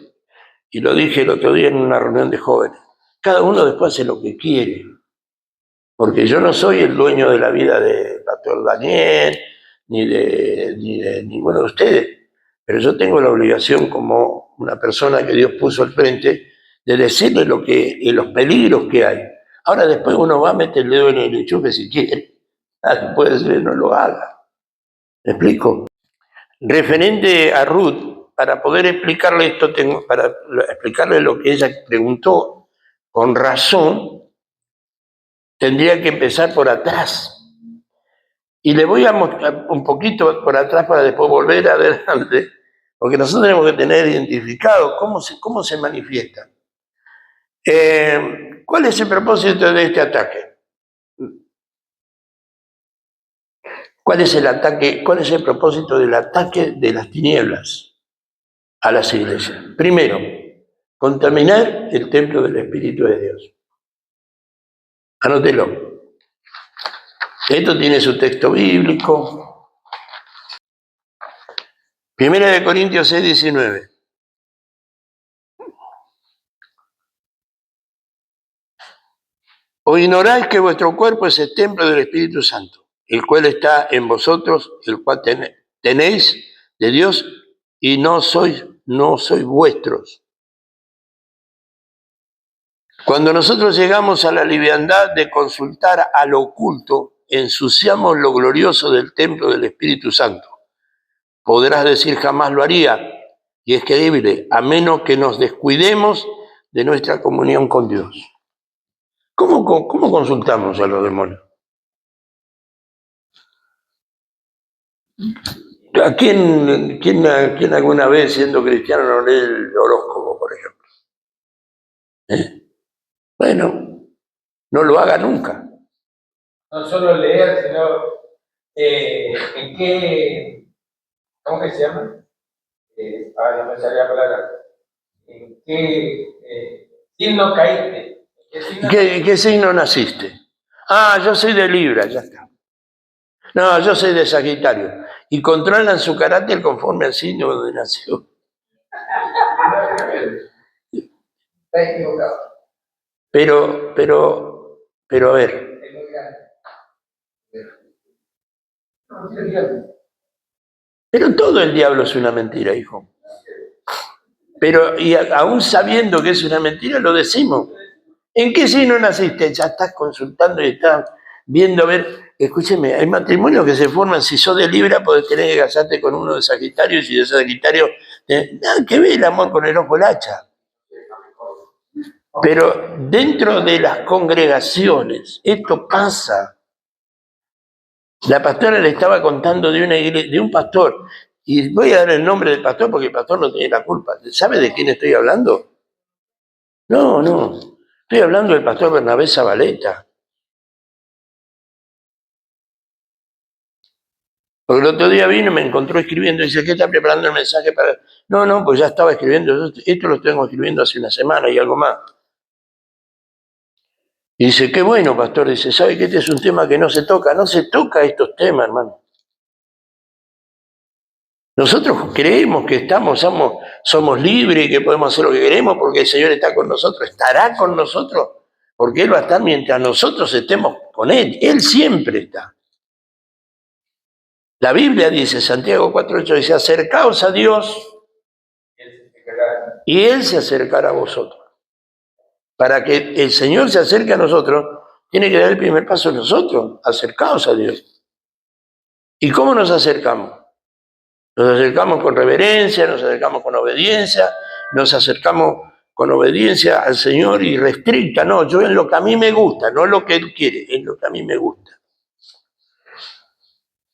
y lo dije el otro día en una reunión de jóvenes, cada uno después hace lo que quiere, porque yo no soy el dueño de la vida de Pastor Daniel, ni de ninguno de ustedes, pero yo tengo la obligación como una persona que Dios puso al frente de decirle los peligros que hay. Ahora después uno va a meter el dedo en el enchufe si quiere, puede ser no lo haga. ¿Me explico? Referente a Ruth, para poder explicarle esto, para explicarle lo que ella preguntó, con razón, tendría que empezar por atrás. Y le voy a mostrar un poquito por atrás para después volver adelante, porque nosotros tenemos que tener identificado cómo se manifiesta. ¿Cuál es el propósito de este ataque? ¿Cuál es el propósito del ataque de las tinieblas a las iglesias? Primero, contaminar el templo del Espíritu de Dios. Anótelo. Esto tiene su texto bíblico. 1 Corintios 6, 19. ¿O ignoráis que vuestro cuerpo es el templo del Espíritu Santo, el cual está en vosotros, el cual tenéis de Dios y no sois vuestros? Cuando nosotros llegamos a la liviandad de consultar a lo oculto, ensuciamos lo glorioso del templo del Espíritu Santo. Podrás decir jamás lo haría, y es creíble, a menos que nos descuidemos de nuestra comunión con Dios. ¿Cómo consultamos a los demonios? ¿A quién alguna vez, siendo cristiano, no lee el horóscopo, por ejemplo? Bueno, no lo haga nunca. No solo leer, sino en qué, ¿cómo que se llama? No me salía la palabra. ¿En qué signo caíste? ¿Qué signo naciste? Ah, yo soy de Libra, ya está. No, yo soy de Sagitario. Y controlan su carácter conforme al signo donde nació. Está equivocado. Pero a ver. Pero todo el diablo es una mentira, hijo. Pero y aún sabiendo que es una mentira, lo decimos. ¿En qué signo naciste? Ya estás consultando y estás viendo, a ver, escúcheme, hay matrimonios que se forman, si sos de Libra, podés tener que casarte con uno de Sagitario, y si de Sagitario, nada que ver el amor con el ojo del hacha. Pero dentro de las congregaciones, esto pasa. La pastora le estaba contando de una iglesia, de un pastor, y voy a dar el nombre del pastor porque el pastor no tiene la culpa. ¿Sabe de quién estoy hablando? No. Estoy hablando del pastor Bernabé Zabaleta. Porque el otro día vino y me encontró escribiendo. Dice, ¿qué está preparando el mensaje para...? No, pues ya estaba escribiendo. Esto lo tengo escribiendo hace una semana y algo más. Y dice, qué bueno, pastor. Dice, ¿sabe que este es un tema que no se toca? No se toca estos temas, hermano. Nosotros creemos que somos libres y que podemos hacer lo que queremos porque el Señor está con nosotros. Estará con nosotros porque Él va a estar mientras nosotros estemos con Él. Él siempre está. La Biblia dice, Santiago 4:8, dice, acercaos a Dios y Él se acercará a vosotros. Para que el Señor se acerque a nosotros, tiene que dar el primer paso nosotros, acercaos a Dios. ¿Y cómo nos acercamos? Nos acercamos con reverencia, nos acercamos con obediencia, nos acercamos con obediencia al Señor y restricta. No, yo en lo que a mí me gusta, no en lo que Él quiere, en lo que a mí me gusta.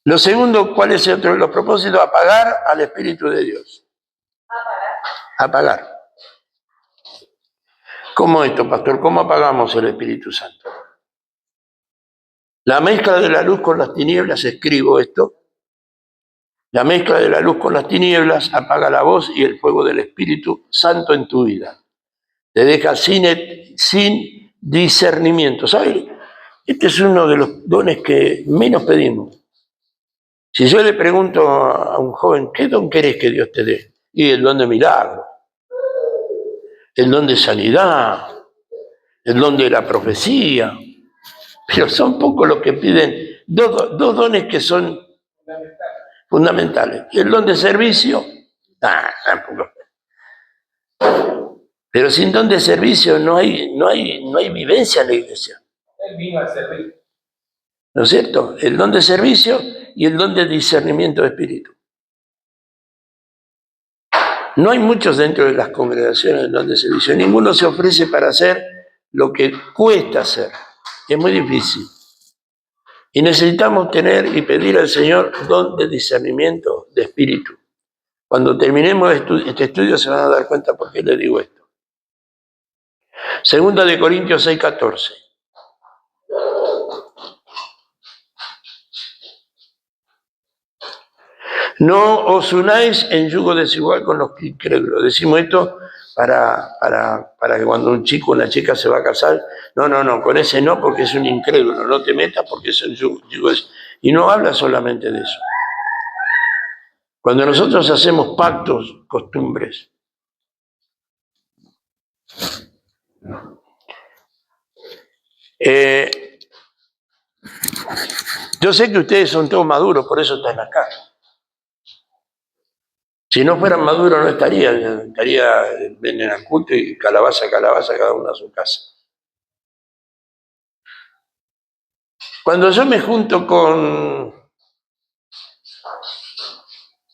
Lo segundo, ¿cuál es otro de los propósitos? Apagar al Espíritu de Dios. Apagar. ¿Cómo esto, pastor? ¿Cómo apagamos el Espíritu Santo? La mezcla de la luz con las tinieblas, escribo esto. La mezcla de la luz con las tinieblas apaga la voz y el fuego del Espíritu Santo en tu vida. Te deja sin discernimiento. ¿Sabes? Este es uno de los dones que menos pedimos. Si yo le pregunto a un joven, ¿qué don querés que Dios te dé? Y el don de milagro, el don de sanidad, el don de la profecía. Pero son pocos los que piden dos dones que son fundamentales. El don de servicio, tampoco. Pero sin don de servicio no hay vivencia en la iglesia. Él vino a servir. ¿No es cierto? El don de servicio y el don de discernimiento de espíritu. No hay muchos dentro de las congregaciones el don de servicio. Ninguno se ofrece para hacer lo que cuesta hacer. Es muy difícil. Y necesitamos tener y pedir al Señor don de discernimiento de espíritu. Cuando terminemos este estudio se van a dar cuenta por qué le digo esto. Segunda de Corintios 6:14. No os unáis en yugo desigual con los incrédulos. Decimos esto para que cuando un chico o una chica se va a casar, no, con ese no porque es un incrédulo, no te metas porque es un yugo. Y no habla solamente de eso. Cuando nosotros hacemos pactos, costumbres, yo sé que ustedes son todos maduros, por eso están acá. Si no fueran maduros no estarían vienen al culto y calabaza, cada uno a su casa. Cuando yo me junto con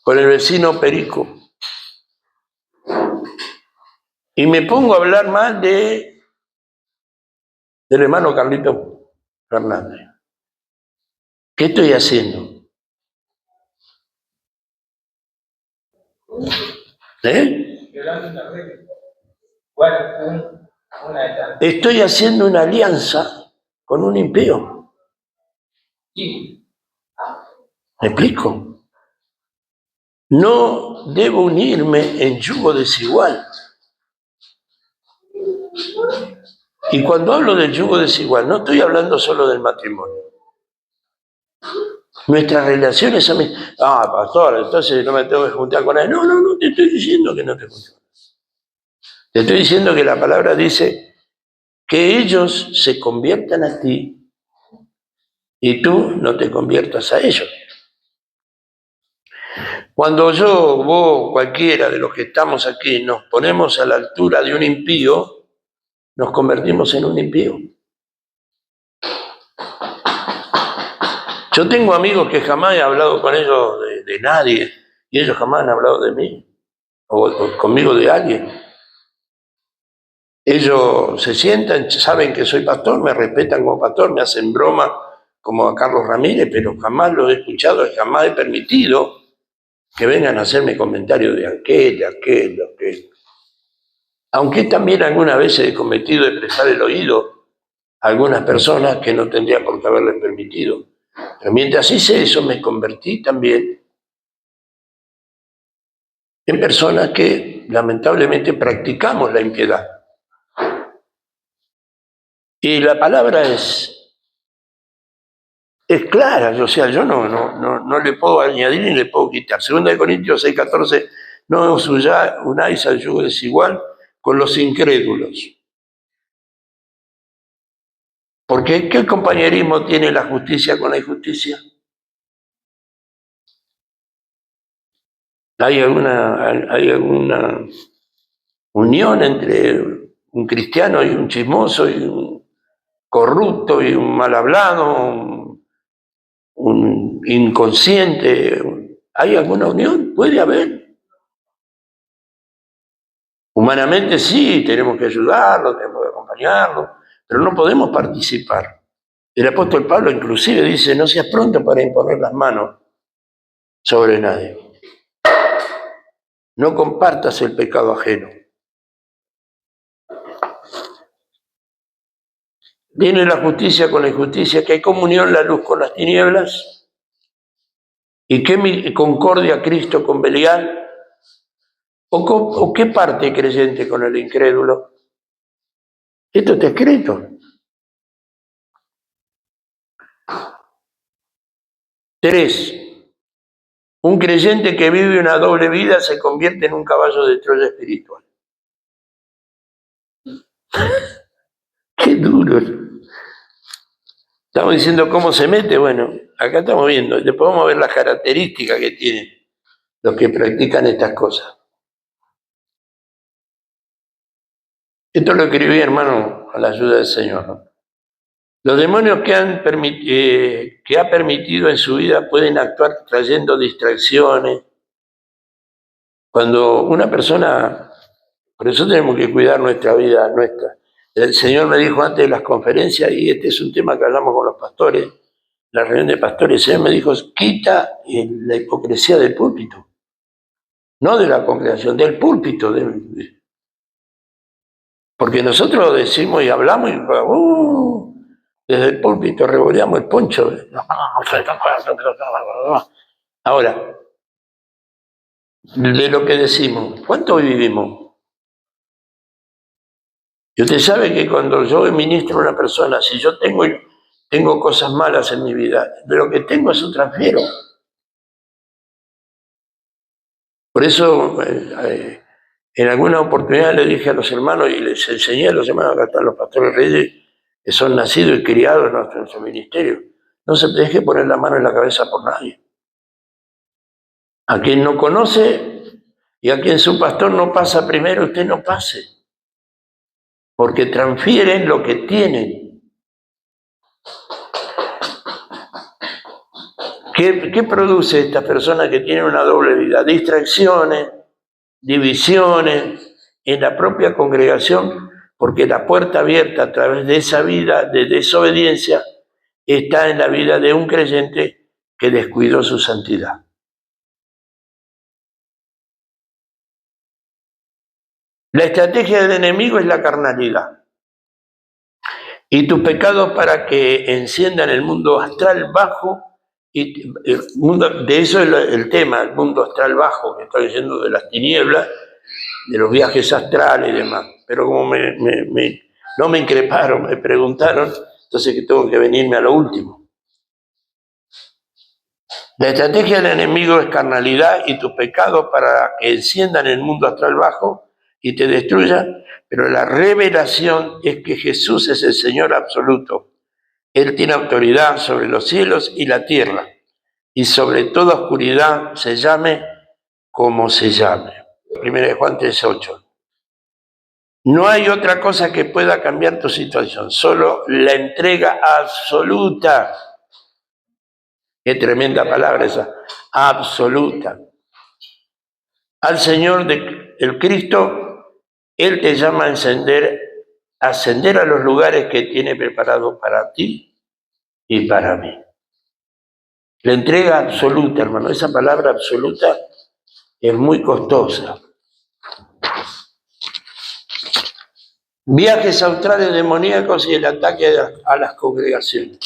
el vecino Perico y me pongo a hablar mal del hermano Carlito Fernández, ¿qué estoy haciendo? Violando una regla. Bueno, una etapa. Estoy haciendo una alianza con un impío. Sí, ¿Me explico? No debo unirme en yugo desigual. Y cuando hablo del yugo desigual, no estoy hablando solo del matrimonio. Nuestras relaciones a mí. Ah, pastor, entonces no me tengo que juntar con él. No, te estoy diciendo que no te juntes. Te estoy diciendo que la palabra dice que ellos se conviertan a ti y tú no te conviertas a ellos. Cuando yo, vos, cualquiera de los que estamos aquí, nos ponemos a la altura de un impío, nos convertimos en un impío. Yo tengo amigos que jamás he hablado con ellos de nadie y ellos jamás han hablado de mí o conmigo de alguien. Ellos se sientan, saben que soy pastor, me respetan como pastor, me hacen broma como a Carlos Ramírez, pero jamás lo he escuchado y jamás he permitido que vengan a hacerme comentarios de aquel. Aunque también algunas veces he cometido de prestar el oído a algunas personas que no tendría por qué haberles permitido. Pero mientras hice eso, me convertí también en personas que lamentablemente practicamos la impiedad. Y la palabra es clara, o sea, yo no le puedo añadir ni le puedo quitar. 2 Corintios 6:14, no os unáis al yugo desigual con los incrédulos. Porque ¿qué compañerismo tiene la justicia con la injusticia? ¿Hay alguna unión entre un cristiano y un chismoso y un corrupto y un mal hablado, un inconsciente? ¿Hay alguna unión? Puede haber. Humanamente sí, tenemos que ayudarlo, tenemos que acompañarlo, pero no podemos participar. El apóstol Pablo inclusive dice, no seas pronto para imponer las manos sobre nadie. No compartas el pecado ajeno. Viene la justicia con la injusticia, que hay comunión la luz con las tinieblas, y qué concordia Cristo con Belial, o qué parte creyente con el incrédulo. Esto está escrito. 3. Un creyente que vive una doble vida se convierte en un caballo de Troya espiritual. Qué duro. Estamos diciendo cómo se mete. Bueno, acá estamos viendo. Después vamos a ver las características que tienen los que practican estas cosas. Esto lo escribí, hermano, a la ayuda del Señor, ¿no? Los demonios que ha permitido en su vida pueden actuar trayendo distracciones. Cuando una persona, por eso tenemos que cuidar nuestra vida, nuestra. El Señor me dijo antes de las conferencias, y este es un tema que hablamos con los pastores, la reunión de pastores, el Señor me dijo, quita la hipocresía del púlpito, no de la congregación, del púlpito. Porque nosotros decimos y hablamos y desde el púlpito revoleamos el poncho. Ahora, de lo que decimos, ¿cuánto vivimos? Y usted sabe que cuando yo ministro a una persona, si yo tengo cosas malas en mi vida, de lo que tengo eso transfiero. Por eso, en alguna oportunidad le dije a los hermanos y les enseñé a los hermanos, acá están los pastores Reyes, que son nacidos y criados en nuestro ministerio, no se deje poner la mano en la cabeza por nadie. A quien no conoce y a quien su pastor no pasa primero, usted no pase. Porque transfieren lo que tienen. ¿Qué produce esta persona que tiene una doble vida? Distracciones, divisiones en la propia congregación, porque la puerta abierta a través de esa vida de desobediencia está en la vida de un creyente que descuidó su santidad. La estrategia del enemigo es la carnalidad. Y tus pecados para que enciendan el mundo astral bajo, y el mundo, de eso es el tema, el mundo astral bajo, que estoy diciendo de las tinieblas, de los viajes astrales y demás. Pero como no me increparon, me preguntaron, entonces que tengo que venirme a lo último. La estrategia del enemigo es carnalidad y tus pecados para que enciendan el mundo astral bajo y te destruyan, pero la revelación es que Jesús es el Señor absoluto. Él tiene autoridad sobre los cielos y la tierra, y sobre toda oscuridad se llame como se llame. 1 Juan 3:8. No hay otra cosa que pueda cambiar tu situación, solo la entrega absoluta. Qué tremenda palabra esa, absoluta. Al Señor el Cristo, Él te llama a ascender a los lugares que tiene preparados para ti y para mí. La entrega absoluta, hermano, esa palabra absoluta es muy costosa. Viajes australes demoníacos y el ataque a las congregaciones.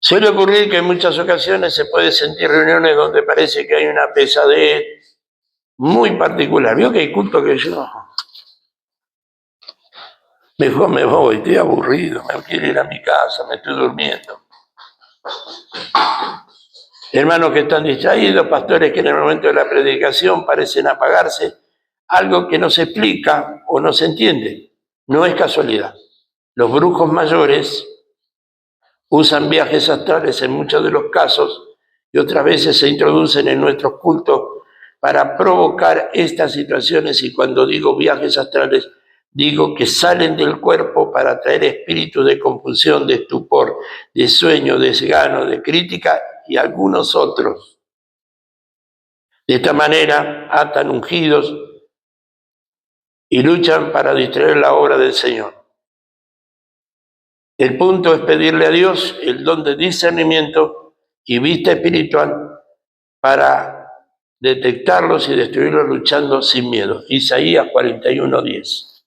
Suele ocurrir que en muchas ocasiones se puede sentir reuniones donde parece que hay una pesadez muy particular. Vio que hay culto que yo mejor me voy, estoy aburrido, me quiero ir a mi casa, me estoy durmiendo. Hermanos que están distraídos, pastores que en el momento de la predicación parecen apagarse, algo que no se explica o no se entiende. No es casualidad. Los brujos mayores usan viajes astrales en muchos de los casos y otras veces se introducen en nuestros cultos para provocar estas situaciones, y cuando digo viajes astrales, digo que salen del cuerpo para traer espíritus de confusión, de estupor, de sueño, de desgano, de crítica y algunos otros. De esta manera atan ungidos y luchan para distraer la obra del Señor. El punto es pedirle a Dios el don de discernimiento y vista espiritual para detectarlos y destruirlos luchando sin miedo. Isaías 41:10.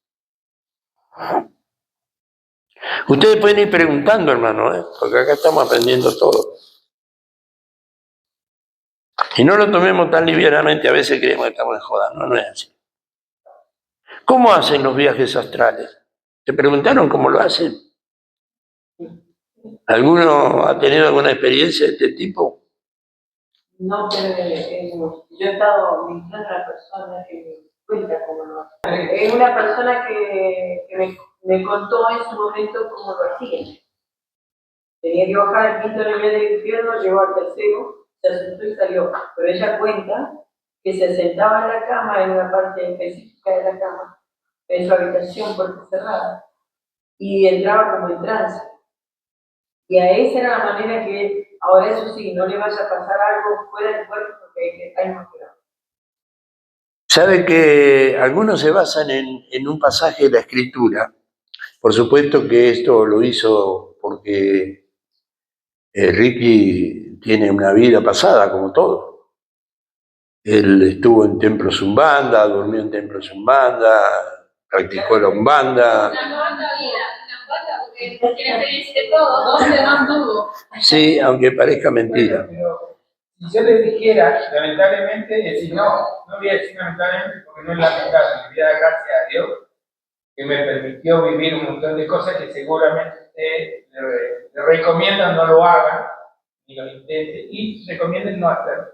Ustedes pueden ir preguntando, hermano, porque acá estamos aprendiendo todo. Y no lo tomemos tan livianamente, a veces creemos que estamos en joda, no es así. ¿Cómo hacen los viajes astrales? ¿Te preguntaron cómo lo hacen? ¿Alguno ha tenido alguna experiencia de este tipo? No, pero yo he estado ministrando a una persona que me cuenta cómo lo hace. Es una persona que me contó en su momento cómo lo hacía. Tenía que bajar el quinto nivel del infierno, llegó al tercero, se asustó y salió. Pero ella cuenta que se sentaba en la cama, en una parte específica de la cama, en su habitación, puerta cerrada, y entraba como en trance. Y a esa era la manera que, ahora eso sí, no le vaya a pasar algo fuera del cuerpo porque hay que estar más cuidado. Sabe que algunos se basan en un pasaje de la Escritura. Por supuesto que esto lo hizo porque Ricky tiene una vida pasada, como todo. Él estuvo en templos Umbanda, durmió en templos Umbanda, practicó la Umbanda. Sí, aunque parezca mentira. Pero si yo les dijera, lamentablemente, decir no voy a decir lamentablemente porque no es lamentable, le voy a dar gracias a Dios que me permitió vivir un montón de cosas que seguramente le recomiendan no lo hagan, ni lo intenten, y recomienden no hacerlo.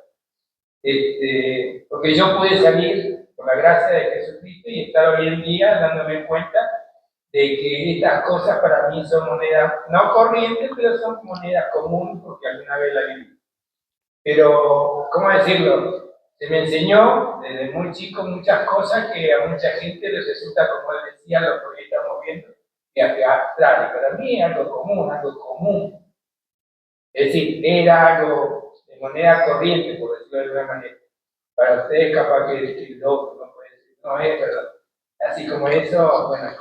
Porque yo pude salir por la gracia de Jesucristo y estar hoy en día dándome cuenta de que estas cosas para mí son monedas, no corrientes, pero son monedas comunes porque alguna vez la viví. Pero, ¿cómo decirlo? Se me enseñó desde muy chico muchas cosas que a mucha gente les resulta, como él decía, lo que hoy estamos viendo, viaje astral. Para mí es algo común. Es decir, era algo de moneda corriente, por decirlo de alguna manera. Para ustedes capaz que es loco, no puede ser, no es verdad. Así como eso, bueno,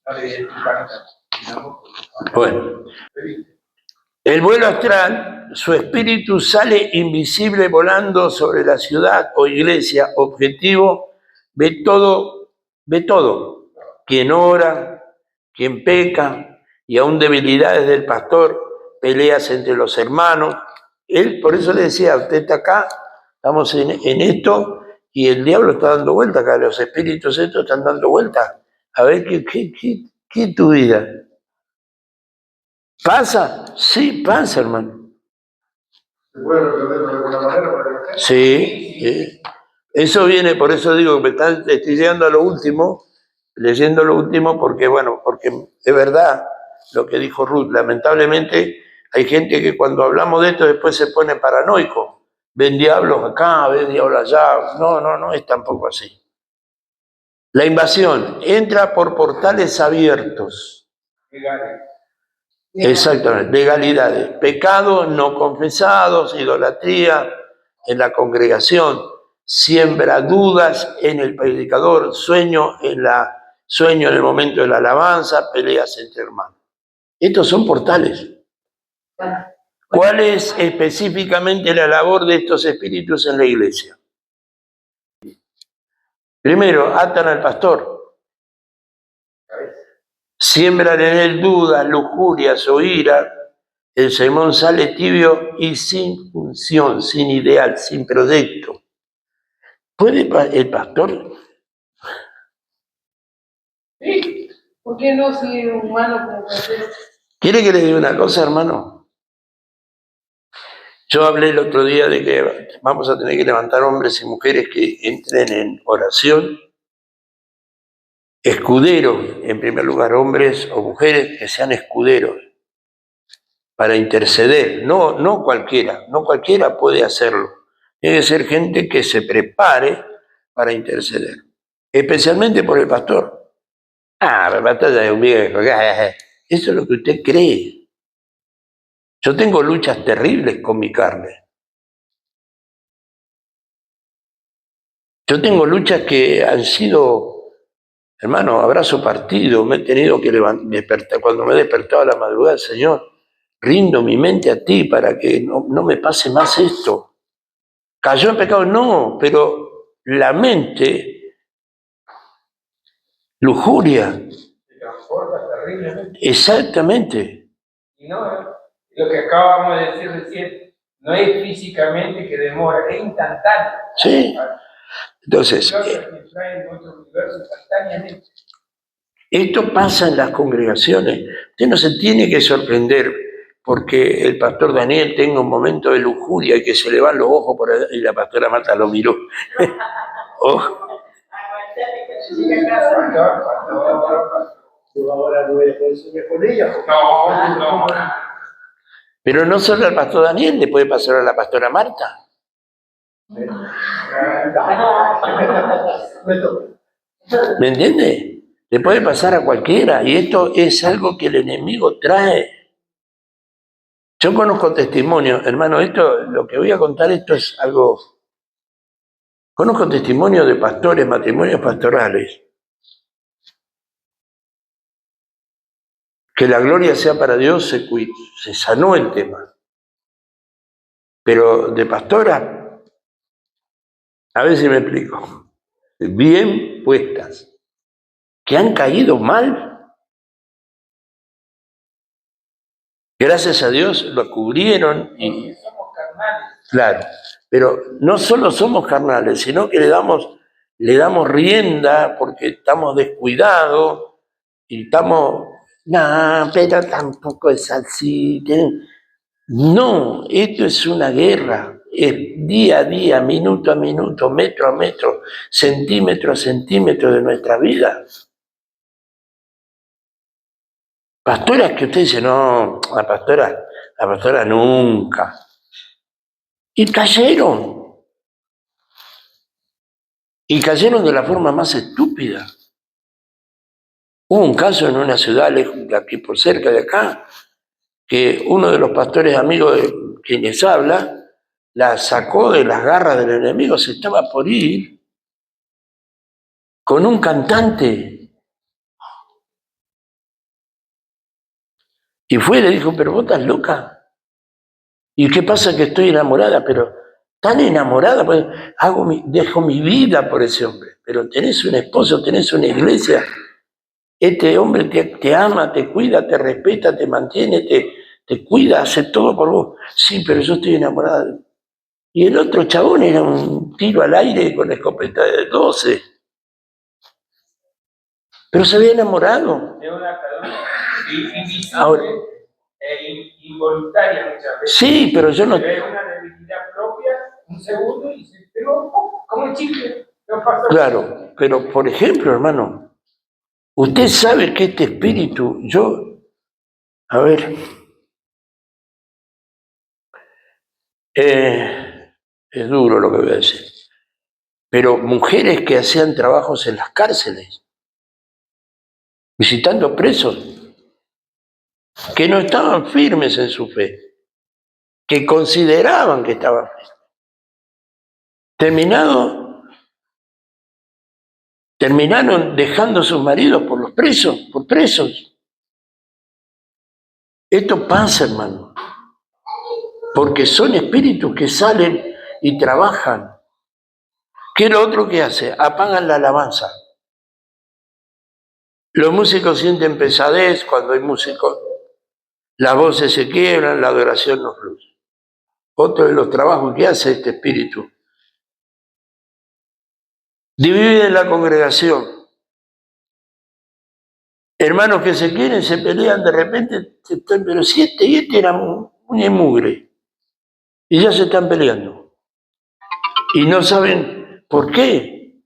no le voy a explicar tanto. Bueno, El vuelo astral, su espíritu sale invisible volando sobre la ciudad o iglesia, objetivo, ve todo. Quien ora, quien peca, y aún debilidades del pastor, peleas entre los hermanos. Él, por eso le decía, usted está acá, estamos en esto, y el diablo está dando vuelta acá, los espíritus estos están dando vuelta. A ver, ¿qué es tu vida? ¿Pasa? Sí, pasa, hermano. ¿Se puede resolver de alguna manera para que la gente? Sí. Eso viene, por eso digo que estoy llegando a lo último, leyendo lo último, porque bueno, porque es verdad lo que dijo Ruth. Lamentablemente hay gente que cuando hablamos de esto después se pone paranoico. Ven diablos acá, ven diablos allá. No es tampoco así. La invasión entra por portales abiertos. Exactamente, legalidades, pecados no confesados, idolatría en la congregación, siembra dudas en el predicador, sueño en el momento de la alabanza, peleas entre hermanos. Estos son portales. ¿Cuál es específicamente la labor de estos espíritus en la iglesia? Primero, atan al pastor. Siembran en él dudas, lujurias o ira. El sermón sale tibio y sin función, sin ideal, sin proyecto. ¿Puede el pastor? Sí, ¿por qué no si es humano como cualquier? ¿Quiere que le diga una cosa, hermano? Yo hablé el otro día de que vamos a tener que levantar hombres y mujeres que entren en oración. Escuderos, en primer lugar, hombres o mujeres que sean escuderos para interceder. No cualquiera puede hacerlo. Tiene que ser gente que se prepare para interceder, especialmente por el pastor. El pastor es un viejo. Eso es lo que usted cree. Yo tengo luchas terribles con mi carne. Yo tengo luchas que han sido, hermano, abrazo partido. Me he tenido que despertar. Cuando me he despertado a la madrugada, Señor, rindo mi mente a ti para que no me pase más esto. ¿Cayó en pecado? No, pero la mente, lujuria. Se transporta terriblemente. Exactamente. Y no, lo que acabamos de decir recién, no es físicamente que demora, es instantáneo. Sí. Entonces, esto pasa en las congregaciones. Usted no se tiene que sorprender porque el pastor Daniel tenga un momento de lujuria y que se le van los ojos por allá, y la pastora Marta lo miró. Yo ahora no voy a poder soñar con ella. No. Pero no solo al pastor Daniel, le puede pasar a la pastora Marta. ¿Me entiende? Le puede pasar a cualquiera y esto es algo que el enemigo trae. Yo conozco testimonios, hermano, lo que voy a contar, esto es algo. Conozco testimonios de pastores, matrimonios pastorales. Que la gloria sea para Dios, se sanó el tema. Pero de pastora, a ver si me explico, bien puestas, que han caído mal. Gracias a Dios lo cubrieron y somos carnales. claro, pero no solo somos carnales, sino que le damos rienda porque estamos descuidados y estamos, pero tampoco es así. No, esto es una guerra, es día a día, minuto a minuto, metro a metro, centímetro a centímetro de nuestra vida. Pastoras que usted dice, no, la pastora nunca. Y cayeron. Y cayeron de la forma más estúpida. Hubo un caso en una ciudad lejos de aquí, por cerca de acá, que uno de los pastores amigos de quienes habla, la sacó de las garras del enemigo, se estaba por ir con un cantante. Y fue y le dijo, pero vos estás loca. ¿Y qué pasa? Que estoy enamorada, pero tan enamorada, pues dejo mi vida por ese hombre. Pero tenés un esposo, tenés una iglesia. Este hombre te ama, te cuida, te respeta, te mantiene, te cuida, hace todo por vos. Sí, pero yo estoy enamorada. Y el otro chabón era un tiro al aire con escopeta de 12. Pero se había enamorado. Es una cadena invisible Ahora, e involuntaria muchas veces. sí, pero yo no. Es una debilidad propia, un segundo y se pegó como un chicle. No pasó. Claro, pero por ejemplo, hermano, usted sabe que este espíritu, a ver, es duro lo que voy a decir, pero mujeres que hacían trabajos en las cárceles, visitando presos, que no estaban firmes en su fe, que consideraban que estaban firmes. Terminaron dejando a sus maridos por los presos, por presos. Esto pasa, hermano, porque son espíritus que salen y trabajan. ¿Qué es lo otro que hace? Apagan la alabanza. Los músicos sienten pesadez cuando hay músicos. Las voces se quiebran, la adoración no fluye. Otro de los trabajos que hace este espíritu. Dividen la congregación. Hermanos que se quieren, se pelean, de repente, pero si este era un emugre. Y ya se están peleando. Y no saben por qué.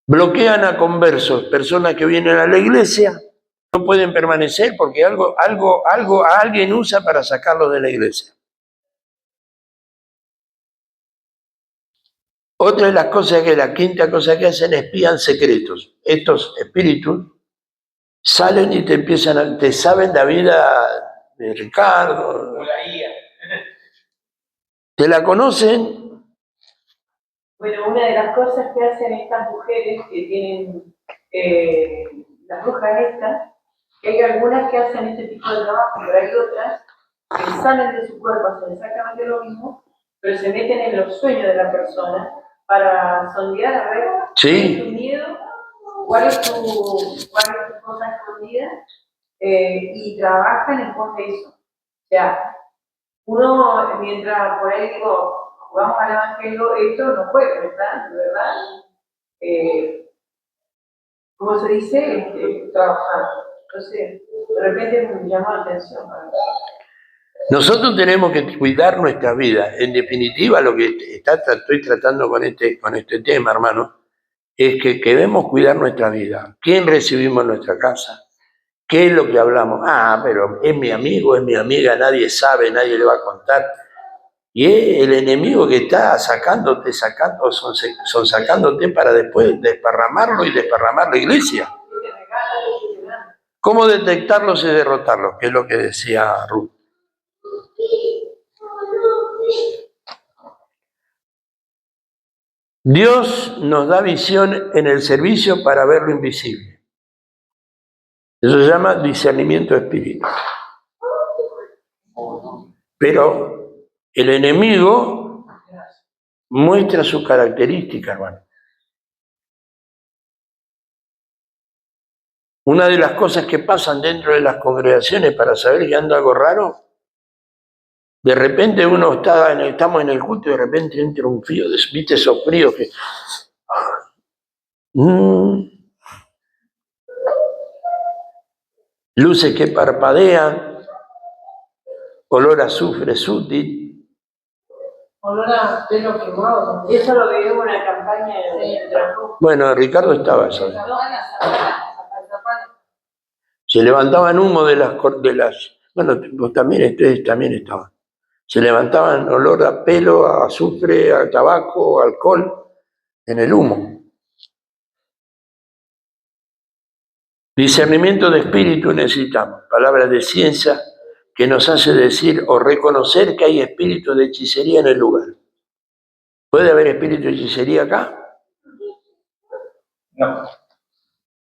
Bloquean a conversos, personas que vienen a la iglesia, no pueden permanecer porque alguien usa para sacarlos de la iglesia. Otra de las cosas la quinta cosa que hacen, espían secretos. Estos espíritus salen y te saben la vida de Ricardo. Como la IA. ¿Te la conocen? Bueno, una de las cosas que hacen estas mujeres que tienen las brujas estas, que hay algunas que hacen este tipo de trabajo, pero hay otras que salen de su cuerpo, hacen exactamente lo mismo, pero se meten en los sueños de la persona para sondear a ver cuál es tu miedo, cuál es tu cosa escondida, y trabajan en pos de eso. O sea, uno, mientras por ahí digo, jugamos al evangelio, esto no puede, ¿verdad? ¿Cómo se dice? Trabajar. Entonces, de repente me llamó la atención. Nosotros tenemos que cuidar nuestra vida. En definitiva, lo que estoy tratando con este tema, hermano, es que debemos cuidar nuestra vida. ¿Quién recibimos en nuestra casa? ¿Qué es lo que hablamos? Pero es mi amigo, es mi amiga, nadie sabe, nadie le va a contar. Y es el enemigo que está sacándote, son sacándote para después desparramarlo y desparramar la iglesia. ¿Cómo detectarlos y derrotarlos? Que es lo que decía Ruth. Dios nos da visión en el servicio para ver lo invisible. Eso se llama discernimiento espiritual. Pero el enemigo muestra su característica, hermano. Una de las cosas que pasan dentro de las congregaciones para saber que anda algo raro, de repente estamos en el culto y de repente entra un frío, ¿viste esos fríos que... luces que parpadean, olor a azufre sutil. Olor a pelo quemado. Eso lo veo en una campaña de trabajo. Bueno, Ricardo estaba eso. Se levantaban humo de las... Bueno, ustedes también estaban. Se levantaban olor a pelo, a azufre, a tabaco, a alcohol, en el humo. Discernimiento de espíritu necesitamos, palabras de ciencia que nos hace decir o reconocer que hay espíritu de hechicería en el lugar. ¿Puede haber espíritu de hechicería acá? No.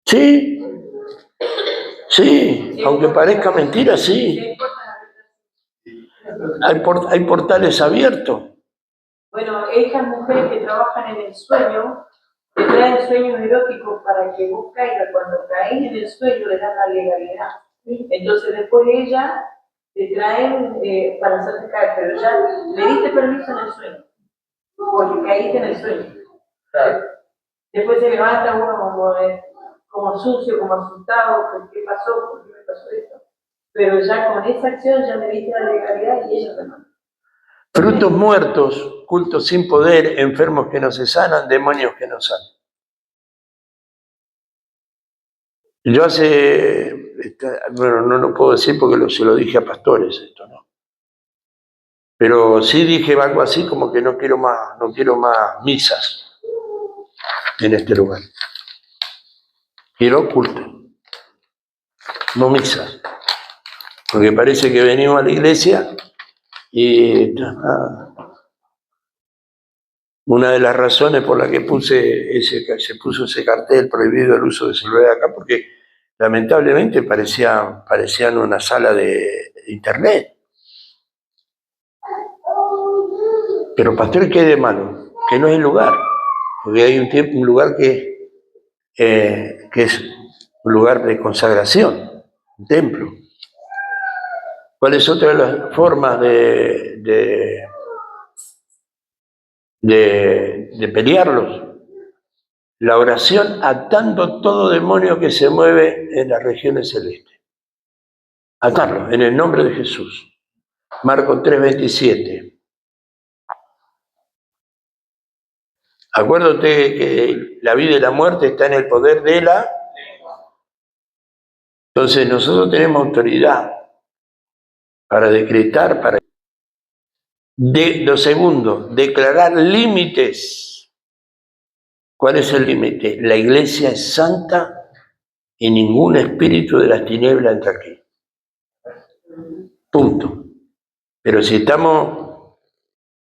Sí. Sí, aunque parezca mentira, sí. Hay portales abiertos. Bueno, estas mujeres que trabajan en el sueño, te traen sueños eróticos para que vos caigas. Cuando caes en el sueño le dan la legalidad. Entonces después ella te traen para hacerte caer, pero ya le diste permiso en el sueño, porque caíste en el sueño. Después se levanta uno como sucio, como asustado, ¿qué pasó? ¿Por qué me pasó esto? Pero ya con esa acción ya le diste la legalidad y ella te manda. Frutos muertos, cultos sin poder, enfermos que no se sanan, demonios que no sanan. Yo bueno, no lo puedo decir porque se lo dije a pastores esto, ¿no? Pero sí dije algo así como que no quiero más misas en este lugar. Quiero culto, no misas. Porque parece que venimos a la iglesia y una de las razones por la que se puso ese cartel prohibido el uso de celular acá, porque lamentablemente parecían una sala de internet. Pero pastor, ¿qué hay de malo? Que no es el lugar, porque hay un lugar que es un lugar de consagración, un templo. ¿Cuál es otra de las formas de pelearlos? La oración atando todo demonio que se mueve en las regiones celestes. Atarlo en el nombre de Jesús. Marcos 3:27. Acuérdate que la vida y la muerte está en el poder de la... Entonces nosotros tenemos autoridad para decretar, lo segundo, declarar límites. ¿Cuál es el límite? La iglesia es santa y ningún espíritu de las tinieblas entra aquí. Punto. Pero si estamos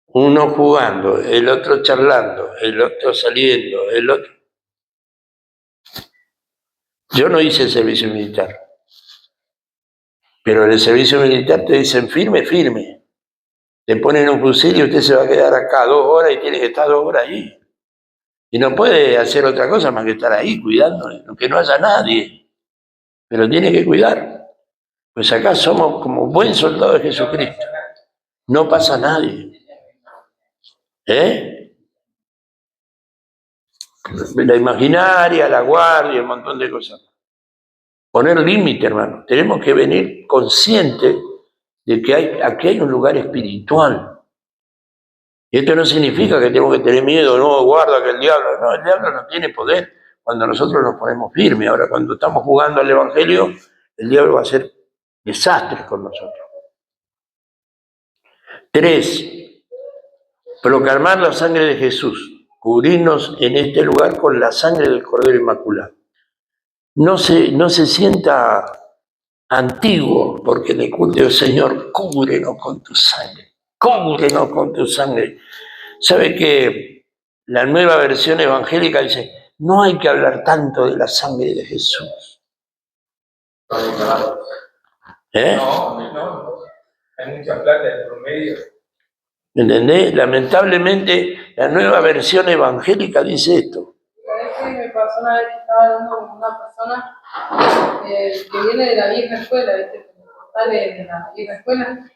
uno jugando, el otro charlando, el otro saliendo, el otro... Yo no hice el servicio militar, pero en el servicio militar te dicen firme, firme. Te ponen un fusil y usted se va a quedar acá 2 horas y tiene que estar 2 horas ahí. Y no puede hacer otra cosa más que estar ahí cuidando, aunque no haya nadie, pero tiene que cuidar. Pues acá somos como buen soldado de Jesucristo. No pasa nadie. La imaginaria, la guardia, un montón de cosas. Poner límite, hermano. Tenemos que venir conscientes de que aquí hay un lugar espiritual. Y esto no significa que tenemos que tener miedo, no, guarda que el diablo no tiene poder cuando nosotros nos ponemos firmes. Ahora, cuando estamos jugando al Evangelio, el diablo va a hacer desastres con nosotros. 3. Proclamar la sangre de Jesús, cubrirnos en este lugar con la sangre del Cordero Inmaculado. No se sienta antiguo, porque en el culto del Señor, cúbrenos con tu sangre, cúbrenos con tu sangre. ¿Sabe que la nueva versión evangélica dice, no hay que hablar tanto de la sangre de Jesús? No, hay mucha plata de promedio. ¿Entendés? Lamentablemente, la nueva versión evangélica dice esto. ¿Sabes qué me pasó una vez que estaba hablando con una persona que viene de la vieja escuela, ¿viste? Sale de la vieja escuela.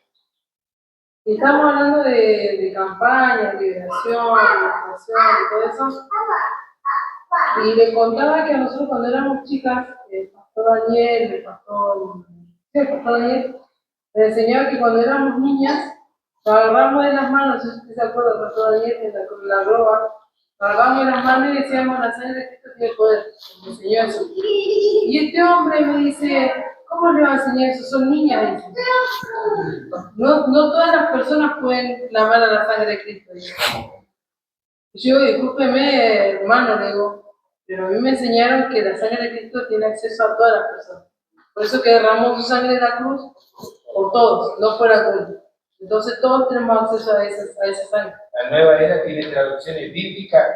Y estamos hablando de campaña, liberación, educación y todo eso. Y le contaba que a nosotros cuando éramos chicas, el pastor Daniel, le enseñaba que cuando éramos niñas, nos agarramos de las manos, no sé si usted se acuerda, el pastor Daniel, con la ropa, nos agarramos de las manos y decíamos, la sangre de Cristo tiene poder, me enseñó eso. Y este hombre me dice, ¿cómo le va a enseñar eso? Son niñas, dice. No todas las personas pueden clamar a la sangre de Cristo, dice. Y yo, discúlpeme, hermano, le digo, pero a mí me enseñaron que la sangre de Cristo tiene acceso a todas las personas. Por eso que derramó su sangre en la cruz por todos, no por algunos. Entonces todos tenemos acceso a esa sangre. La nueva era tiene traducciones bíblicas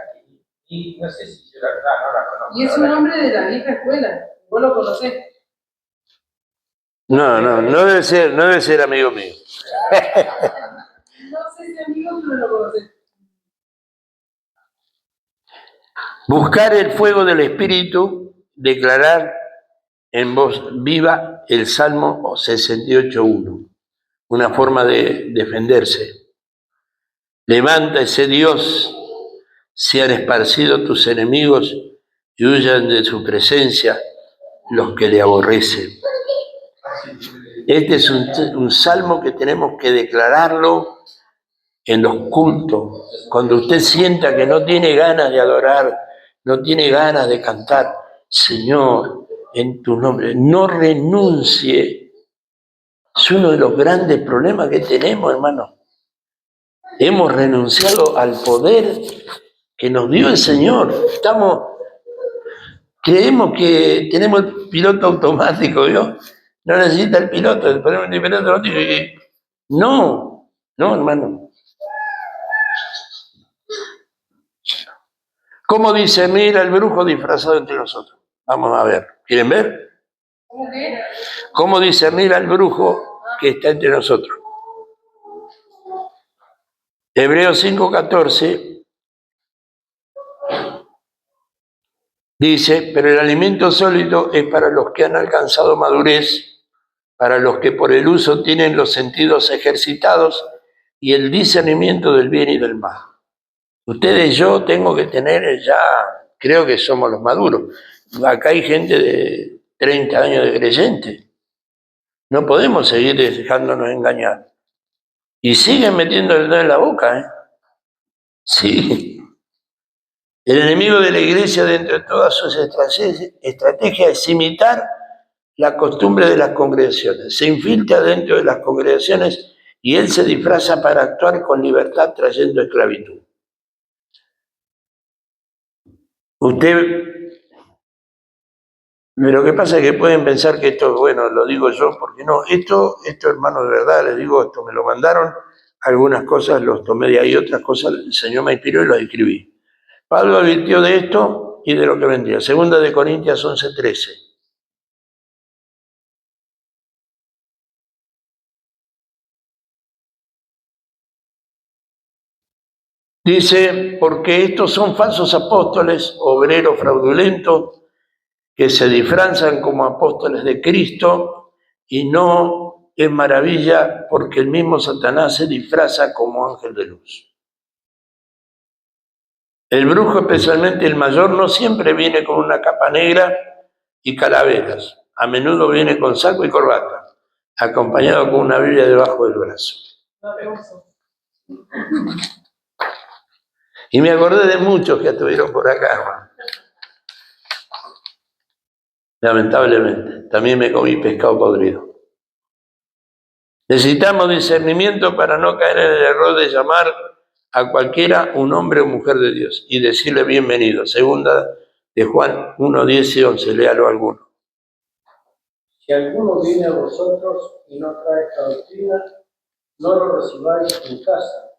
y no sé si yo no la conozco. Y es un hombre de la vieja escuela, vos lo conocés. No debe ser amigo mío. No sé si amigo, pero lo conoces. Buscar el fuego del Espíritu, declarar en voz viva el Salmo 68.1, una forma de defenderse. Levántese Dios, sean esparcidos tus enemigos y huyan de su presencia los que le aborrecen. Este es un salmo que tenemos que declararlo en los cultos. Cuando usted sienta que no tiene ganas de adorar, no tiene ganas de cantar, Señor, en tu nombre, no renuncie. Es uno de los grandes problemas que tenemos, hermano. Hemos renunciado al poder que nos dio el Señor. Creemos que tenemos el piloto automático, ¿vio? No necesita el piloto, ponemos el piloto automático y... No, hermano. ¿Cómo discernir al brujo disfrazado entre nosotros? Vamos a ver. ¿Quieren ver? ¿Cómo qué? ¿Cómo discernir al brujo que está entre nosotros? Hebreos 5:14 dice, pero el alimento sólido es para los que han alcanzado madurez, para los que por el uso tienen los sentidos ejercitados y el discernimiento del bien y del mal. Ustedes y yo tengo que tener ya, creo que somos los maduros. Acá hay gente de 30 años de creyente. No podemos seguir dejándonos engañar. Y siguen metiendo el dedo en la boca, ¿eh? Sí. El enemigo de la iglesia, dentro de todas sus estrategias, es imitar la costumbre de las congregaciones. Se infiltra dentro de las congregaciones y él se disfraza para actuar con libertad trayendo esclavitud. Lo que pasa es que pueden pensar que esto, bueno, lo digo yo, porque no, esto hermano, de verdad, les digo, esto me lo mandaron, algunas cosas los tomé de ahí, otras cosas el Señor me inspiró y las escribí. Pablo advirtió de esto y de lo que vendría. Segunda de Corintios 11:13. Dice, porque estos son falsos apóstoles, obreros fraudulentos, que se disfrazan como apóstoles de Cristo y no es maravilla porque el mismo Satanás se disfraza como ángel de luz. El brujo, especialmente el mayor, no siempre viene con una capa negra y calaveras. A menudo viene con saco y corbata, acompañado con una Biblia debajo del brazo. Y me acordé de muchos que estuvieron por acá, hermano. Lamentablemente, también me comí pescado podrido. Necesitamos discernimiento para no caer en el error de llamar a cualquiera un hombre o mujer de Dios y decirle bienvenido. Segunda de Juan 1:10 y 11, léalo alguno. Si alguno viene a vosotros y no trae esta doctrina, no lo recibáis en casa,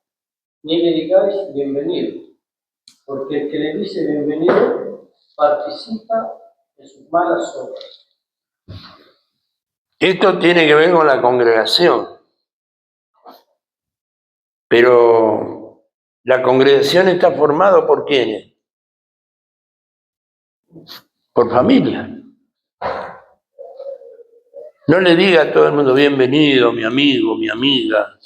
ni le digáis bienvenido, porque el que le dice bienvenido participa en sus malas obras. Esto tiene que ver con la congregación, pero la congregación está formada ¿por quiénes? Por familia. No le diga a todo el mundo bienvenido, mi amigo, mi amiga.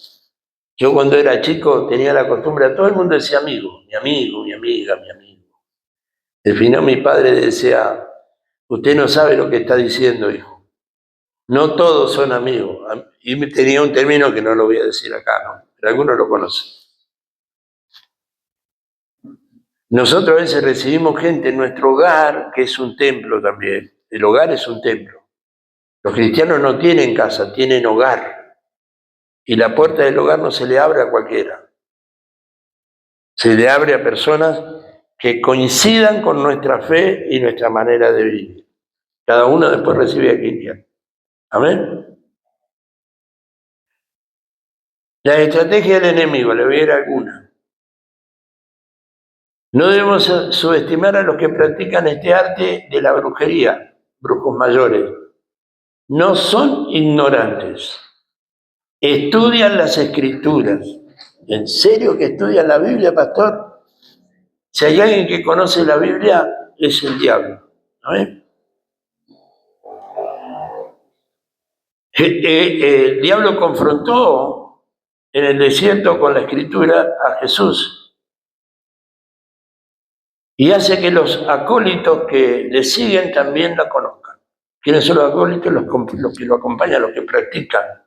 Yo cuando era chico tenía la costumbre, a todo el mundo decía amigo, mi amigo, mi amiga, mi amigo. Al final mi padre decía, usted no sabe lo que está diciendo, hijo. No todos son amigos. Y tenía un término que no lo voy a decir acá, ¿no? Pero algunos lo conocen. Nosotros a veces recibimos gente en nuestro hogar, que es un templo también. El hogar es un templo. Los cristianos no tienen casa, tienen hogar. Y la puerta del hogar no se le abre a cualquiera. Se le abre a personas que coincidan con nuestra fe y nuestra manera de vivir. Cada uno después recibe a quien quiera. Amén. La estrategia del enemigo, le voy a dar alguna. No debemos subestimar a los que practican este arte de la brujería, brujos mayores. no son ignorantes. Estudian las Escrituras. ¿En serio que estudian la Biblia, pastor? Si hay alguien que conoce la Biblia, es el diablo. ¿No es? El diablo confrontó en el desierto con la Escritura a Jesús y hace que los acólitos que le siguen también la conozcan. ¿Quiénes son los acólitos? Los que lo acompañan, los que practican.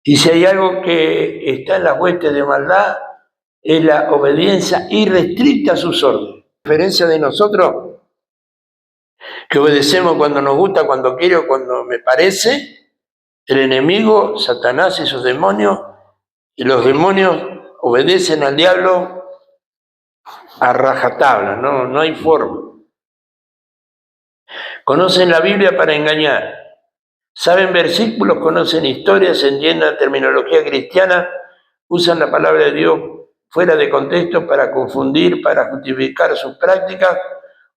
Y si hay algo que está en las huestes de maldad, es la obediencia irrestricta a sus órdenes. A diferencia de nosotros, que obedecemos cuando nos gusta, cuando quiero, cuando me parece, el enemigo, Satanás y sus demonios, y los demonios obedecen al diablo a rajatabla, no hay forma. Conocen la Biblia para engañar, saben versículos, conocen historias, entienden terminología cristiana, usan la palabra de Dios fuera de contexto para confundir, para justificar sus prácticas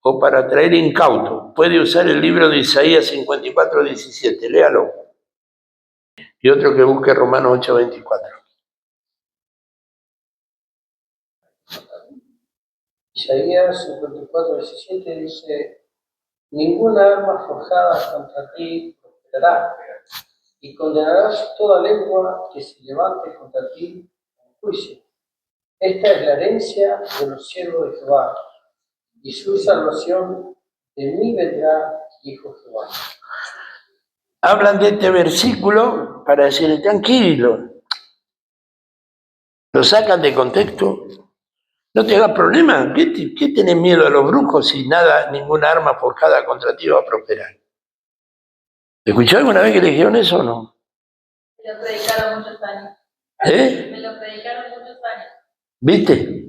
o para traer incauto. Puede usar el libro de Isaías 54:17, léalo. Y otro que busque Romanos 8:24. Isaías 54:17 dice: ninguna arma forjada contra ti prosperará, y condenarás toda lengua que se levante contra ti en juicio. Esta es la herencia de los siervos de Jehová, y su salvación de mí vendrá, dijo Jehová. Hablan de este versículo para decir, tranquilo, lo sacan de contexto, no te hagas problema. ¿Qué tenés miedo a los brujos si ninguna arma forjada contra ti va a prosperar? ¿Escuchó alguna vez que le dijeron eso o no? Me lo predicaron muchos años. Me lo predicaron muchos años. ¿Viste?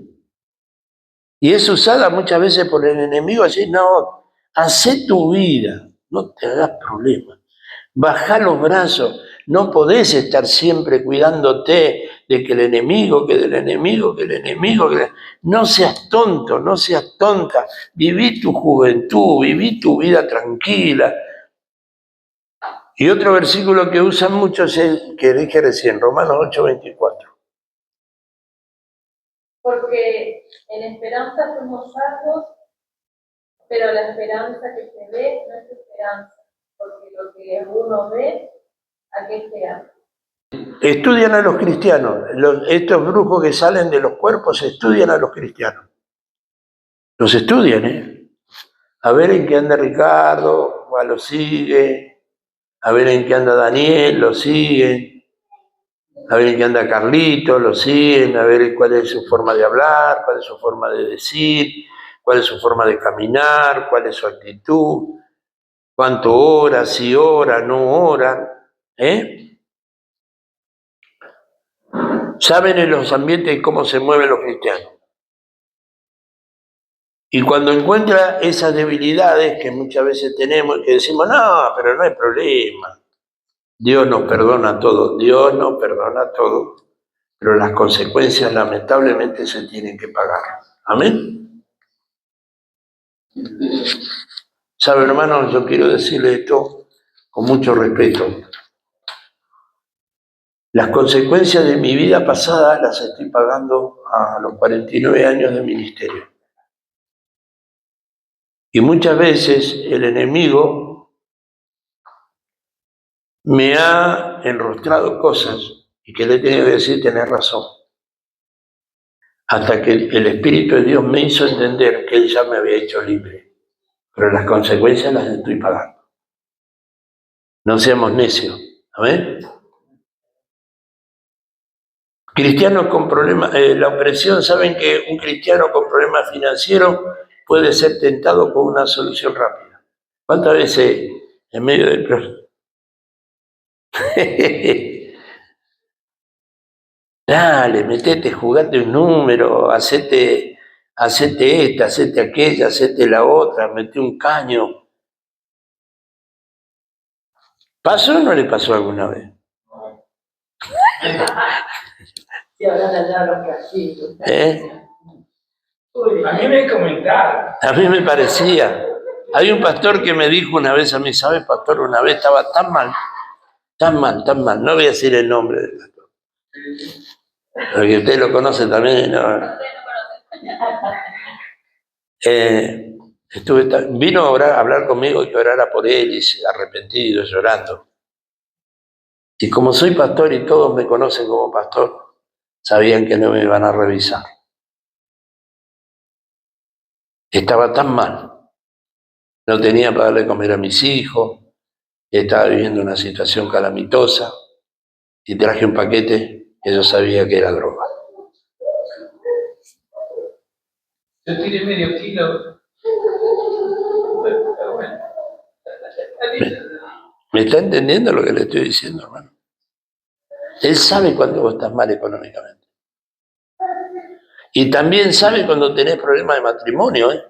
Y es usada muchas veces por el enemigo, así, no, hacé tu vida, no te hagas problema. Bajá los brazos, no podés estar siempre cuidándote de que el enemigo, que del enemigo, que el enemigo, que... No seas tonto, no seas tonta, viví tu juventud, viví tu vida tranquila. Y otro versículo que usan mucho es el que dije recién, Romanos 8:24. Porque en esperanza somos salvos, pero la esperanza que se ve no es esperanza, porque lo que uno ve, ¿a qué esperanza? Estudian a los cristianos. Estos brujos que salen de los cuerpos estudian a los cristianos. Los estudian, ¿eh? A ver en qué anda Ricardo, lo sigue. A ver en qué anda Daniel, lo siguen. A ver en qué anda Carlito, lo siguen. A ver cuál es su forma de hablar, cuál es su forma de decir, cuál es su forma de caminar, cuál es su actitud, cuánto ora, si ora, no ora, ¿eh? Saben en los ambientes cómo se mueven los cristianos. Y cuando encuentra esas debilidades que muchas veces tenemos, que decimos, no, pero no hay problema. Dios nos perdona todo, Dios nos perdona todo, pero las consecuencias lamentablemente se tienen que pagar. Amén. ¿Saben, hermanos? Yo quiero decirle esto con mucho respeto. Las consecuencias de mi vida pasada las estoy pagando a los 49 años de ministerio. Y muchas veces el enemigo me ha enrostrado cosas y que le he tenido que decir, tenés razón. Hasta que el Espíritu de Dios me hizo entender que Él ya me había hecho libre. Pero las consecuencias las estoy pagando. No seamos necios. ¿Amén? Cristianos con problemas, la opresión, ¿saben que un cristiano con problemas financieros puede ser tentado con una solución rápida? ¿Cuántas veces en medio del problema? Dale, metete, jugate un número, hacete esta, hacete aquella, hacete la otra, mete un caño. ¿Pasó o no le pasó alguna vez? A mí me comentaron. A mí me parecía. Hay un pastor que me dijo una vez a mí, ¿sabes, pastor? Una vez estaba tan mal, no voy a decir el nombre del pastor, porque usted lo conoce también, ¿no? Vino a orar, a hablar conmigo y que orara por él, y arrepentido, llorando. Y como soy pastor y todos me conocen como pastor, sabían que no me iban a revisar. Estaba tan mal, no tenía para darle comer a mis hijos, estaba viviendo una situación calamitosa y traje un paquete que yo sabía que era droga. Yo tiré medio kilo. Pero bueno. ¿Me está entendiendo lo que le estoy diciendo, hermano? Él sabe cuando vos estás mal económicamente. Y también sabe cuando tenés problemas de matrimonio, ¿eh?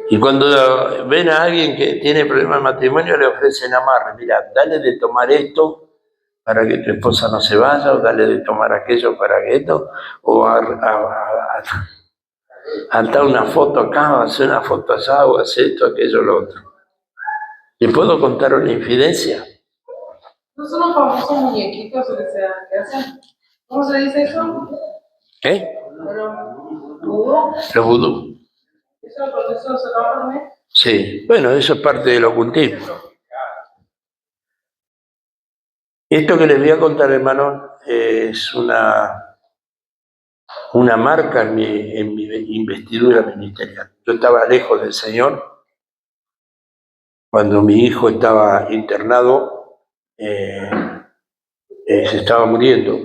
Y cuando ven a alguien que tiene problemas de matrimonio, le ofrecen amarre. Mira, dale de tomar esto para que tu esposa no se vaya, o dale de tomar aquello para que esto, o altar una foto acá, o hacer una foto allá, o hacer esto, aquello, lo otro. ¿Le puedo contar una infidencia? ¿No son los famosos muñequitos que hacen? ¿Cómo se dice eso? ¿Qué? ¿Vudú? Los vudú. ¿Con eso se lo van a comer? Sí, bueno, eso es parte del ocultismo. Esto que les voy a contar, hermano, es una marca en mi investidura ministerial. Yo estaba lejos del Señor cuando mi hijo estaba internado, se estaba muriendo.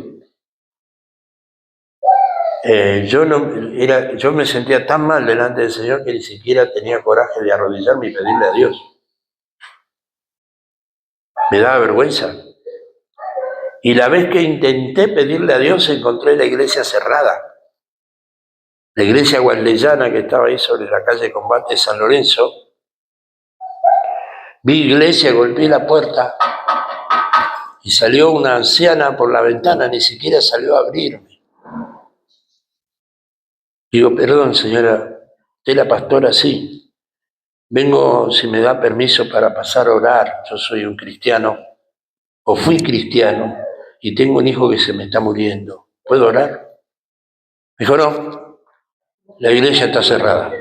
Yo me sentía tan mal delante del Señor que ni siquiera tenía coraje de arrodillarme y pedirle a Dios. Me daba vergüenza. Y la vez que intenté pedirle a Dios, encontré la iglesia cerrada. La iglesia guadalejana que estaba ahí sobre la calle Combate San Lorenzo. Vi iglesia, golpeé la puerta y salió una anciana por la ventana, ni siquiera salió a abrirme. Digo, perdón señora, ¿usted la pastora? Sí. Vengo, si me da permiso, para pasar a orar. Yo soy un cristiano, o fui cristiano, y tengo un hijo que se me está muriendo. ¿Puedo orar? Me dijo, no, la iglesia está cerrada.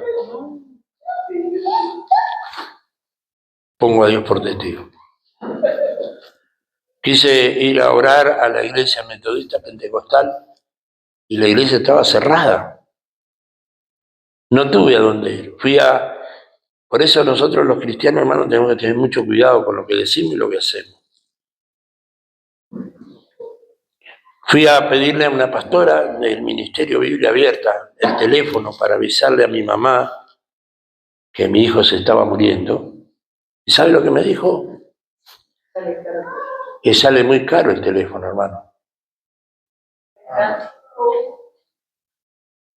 Pongo a Dios por testigo. Quise ir a orar a la iglesia metodista pentecostal y la iglesia estaba cerrada. No tuve a dónde ir. Por eso nosotros los cristianos, hermanos, tenemos que tener mucho cuidado con lo que decimos y lo que hacemos. Fui a pedirle a una pastora del Ministerio Biblia Abierta el teléfono para avisarle a mi mamá que mi hijo se estaba muriendo. ¿Y sabe lo que me dijo? Que sale muy caro el teléfono, hermano.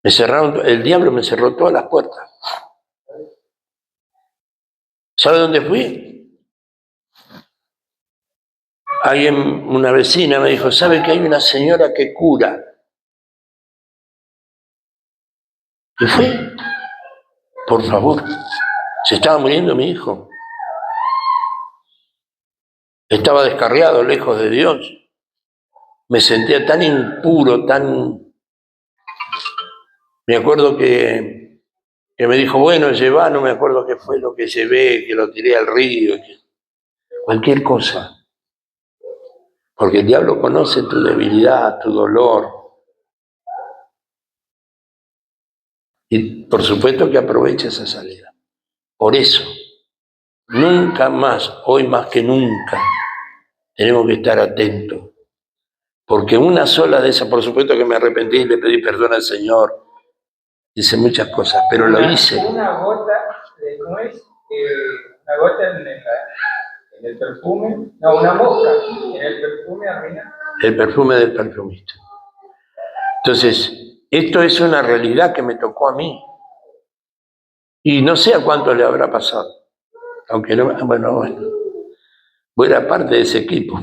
El diablo me cerró todas las puertas. ¿Sabe dónde fui? Una vecina me dijo, ¿sabe que hay una señora que cura? Y fui. Por favor, se estaba muriendo mi hijo. Estaba descarriado, lejos de Dios. Me sentía tan impuro, Me acuerdo que me dijo, bueno, llevá, no me acuerdo qué fue lo que llevé, que lo tiré al río, cualquier cosa. Porque el diablo conoce tu debilidad, tu dolor. Y por supuesto que aprovecha esa salida. Por eso, nunca más, hoy más que nunca, tenemos que estar atentos. Porque una sola de esas, por supuesto que me arrepentí y le pedí perdón al Señor, hice muchas cosas, pero lo hice. Una gota, ¿cómo es? Una gota en el perfume, no, una mosca en el perfume arruina. El perfume del perfumista. Entonces, esto es una realidad que me tocó a mí. Y no sé a cuánto le habrá pasado. Aunque no, bueno. Buena parte de ese equipo.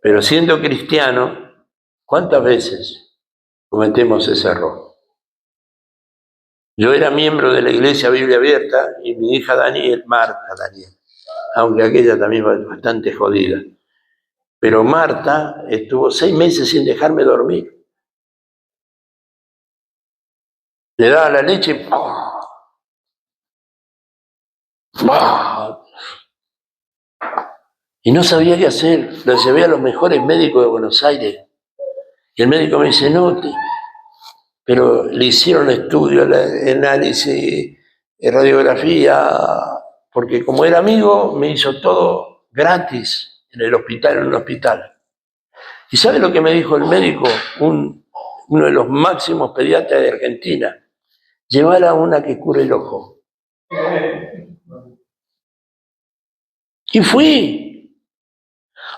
Pero siendo cristiano, ¿cuántas veces cometemos ese error. Yo era miembro de la Iglesia Biblia Abierta y mi hija Marta Daniel, aunque aquella también fue bastante jodida. Pero Marta estuvo 6 meses sin dejarme dormir. Le daba la leche y ¡pah! ¡Pah! Y no sabía qué hacer. La llevé a los mejores médicos de Buenos Aires. Y el médico me dice, no, pero le hicieron estudio, análisis, radiografía, porque como era amigo, me hizo todo gratis en el hospital, en un hospital. ¿Y sabe lo que me dijo el médico? Uno de los máximos pediatras de Argentina. Llevar a una que cure el ojo. Y fui.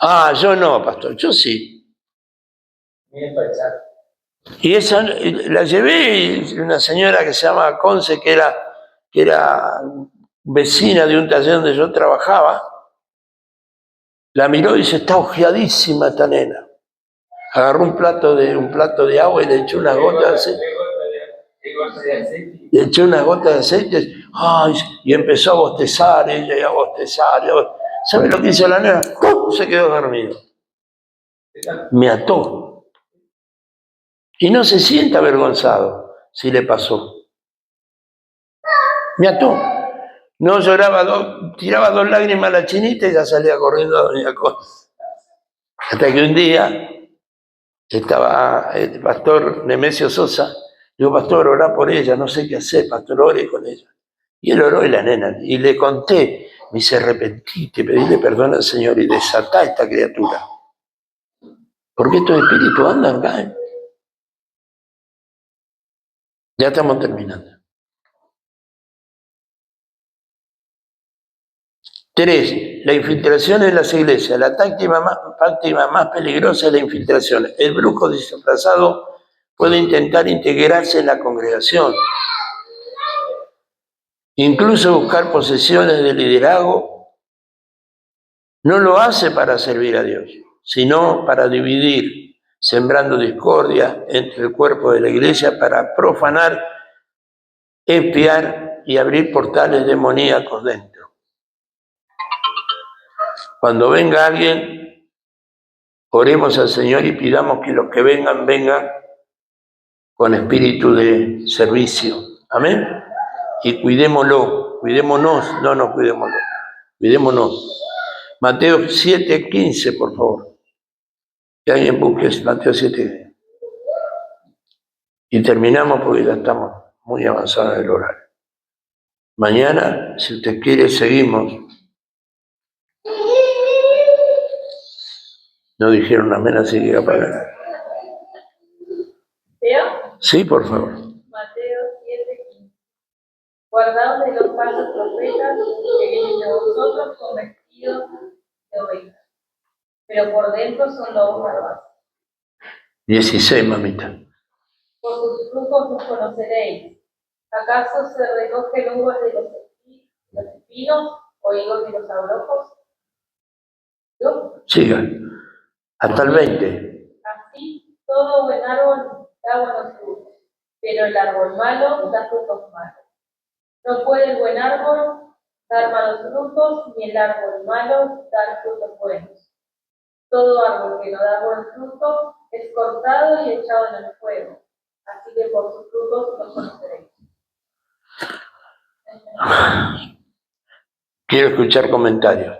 Ah, yo no, pastor, yo sí. Y esa la llevé, una señora que se llama Conce, que era vecina de un taller donde yo trabajaba, la miró y dice, está ojeadísima esta nena. Agarró un plato de agua y le echó una gota de aceite. Le eché una gota de aceite, ay, y empezó a bostezar ella y a bostezar. ¿Sabe lo que hizo la nena? ¡Pum! Se quedó dormido. Me ató. Y no se sienta avergonzado si le pasó. Me ató. No lloraba, tiraba 2 lágrimas a la chinita y ya salía corriendo a doña Cosa. Hasta que un día estaba el pastor Nemesio Sosa. Digo, pastor, orá por ella, no sé qué hacer, pastor, ore con ella. Y él oró y la nena, y le conté, me dice, arrepentite, pedile perdón al Señor y desatá a esta criatura. Porque estos espíritus andan acá. Ya estamos terminando. 3. La infiltración en las iglesias. La táctica más peligrosa es la infiltración. El brujo disfrazado puede intentar integrarse en la congregación, incluso buscar posesiones de liderazgo. No lo hace para servir a Dios, sino para dividir, sembrando discordia entre el cuerpo de la iglesia para profanar, espiar y abrir portales demoníacos dentro. Cuando venga alguien, oremos al Señor y pidamos que los que vengan con espíritu de servicio. Amén. Y cuidémonos, no nos cuidémonos. Mateo 7:15, por favor. Que alguien busque Mateo 7. Y terminamos porque ya estamos muy avanzados en el horario. Mañana, si usted quiere, seguimos. No dijeron amén, así que apagar. ¿Leo? Sí, por favor. Mateo 7:15. Guardaos de los falsos profetas que vienen de vosotros con vestidos de ovejas, pero por dentro son lobos rapaces. 16, mamita. Por sus frutos los conoceréis. ¿Acaso se recogen uvas de los espinos o higos de los abrojos? ¿Yo? Sigan. Hasta el 20. Así, todo buen árbol da buenos frutos, pero el árbol malo da frutos malos. No puede el buen árbol dar malos frutos, ni el árbol malo dar frutos buenos. Todo árbol que no da buen fruto es cortado y echado en el fuego. Así que por sus frutos los conoceréis. Quiero escuchar comentarios.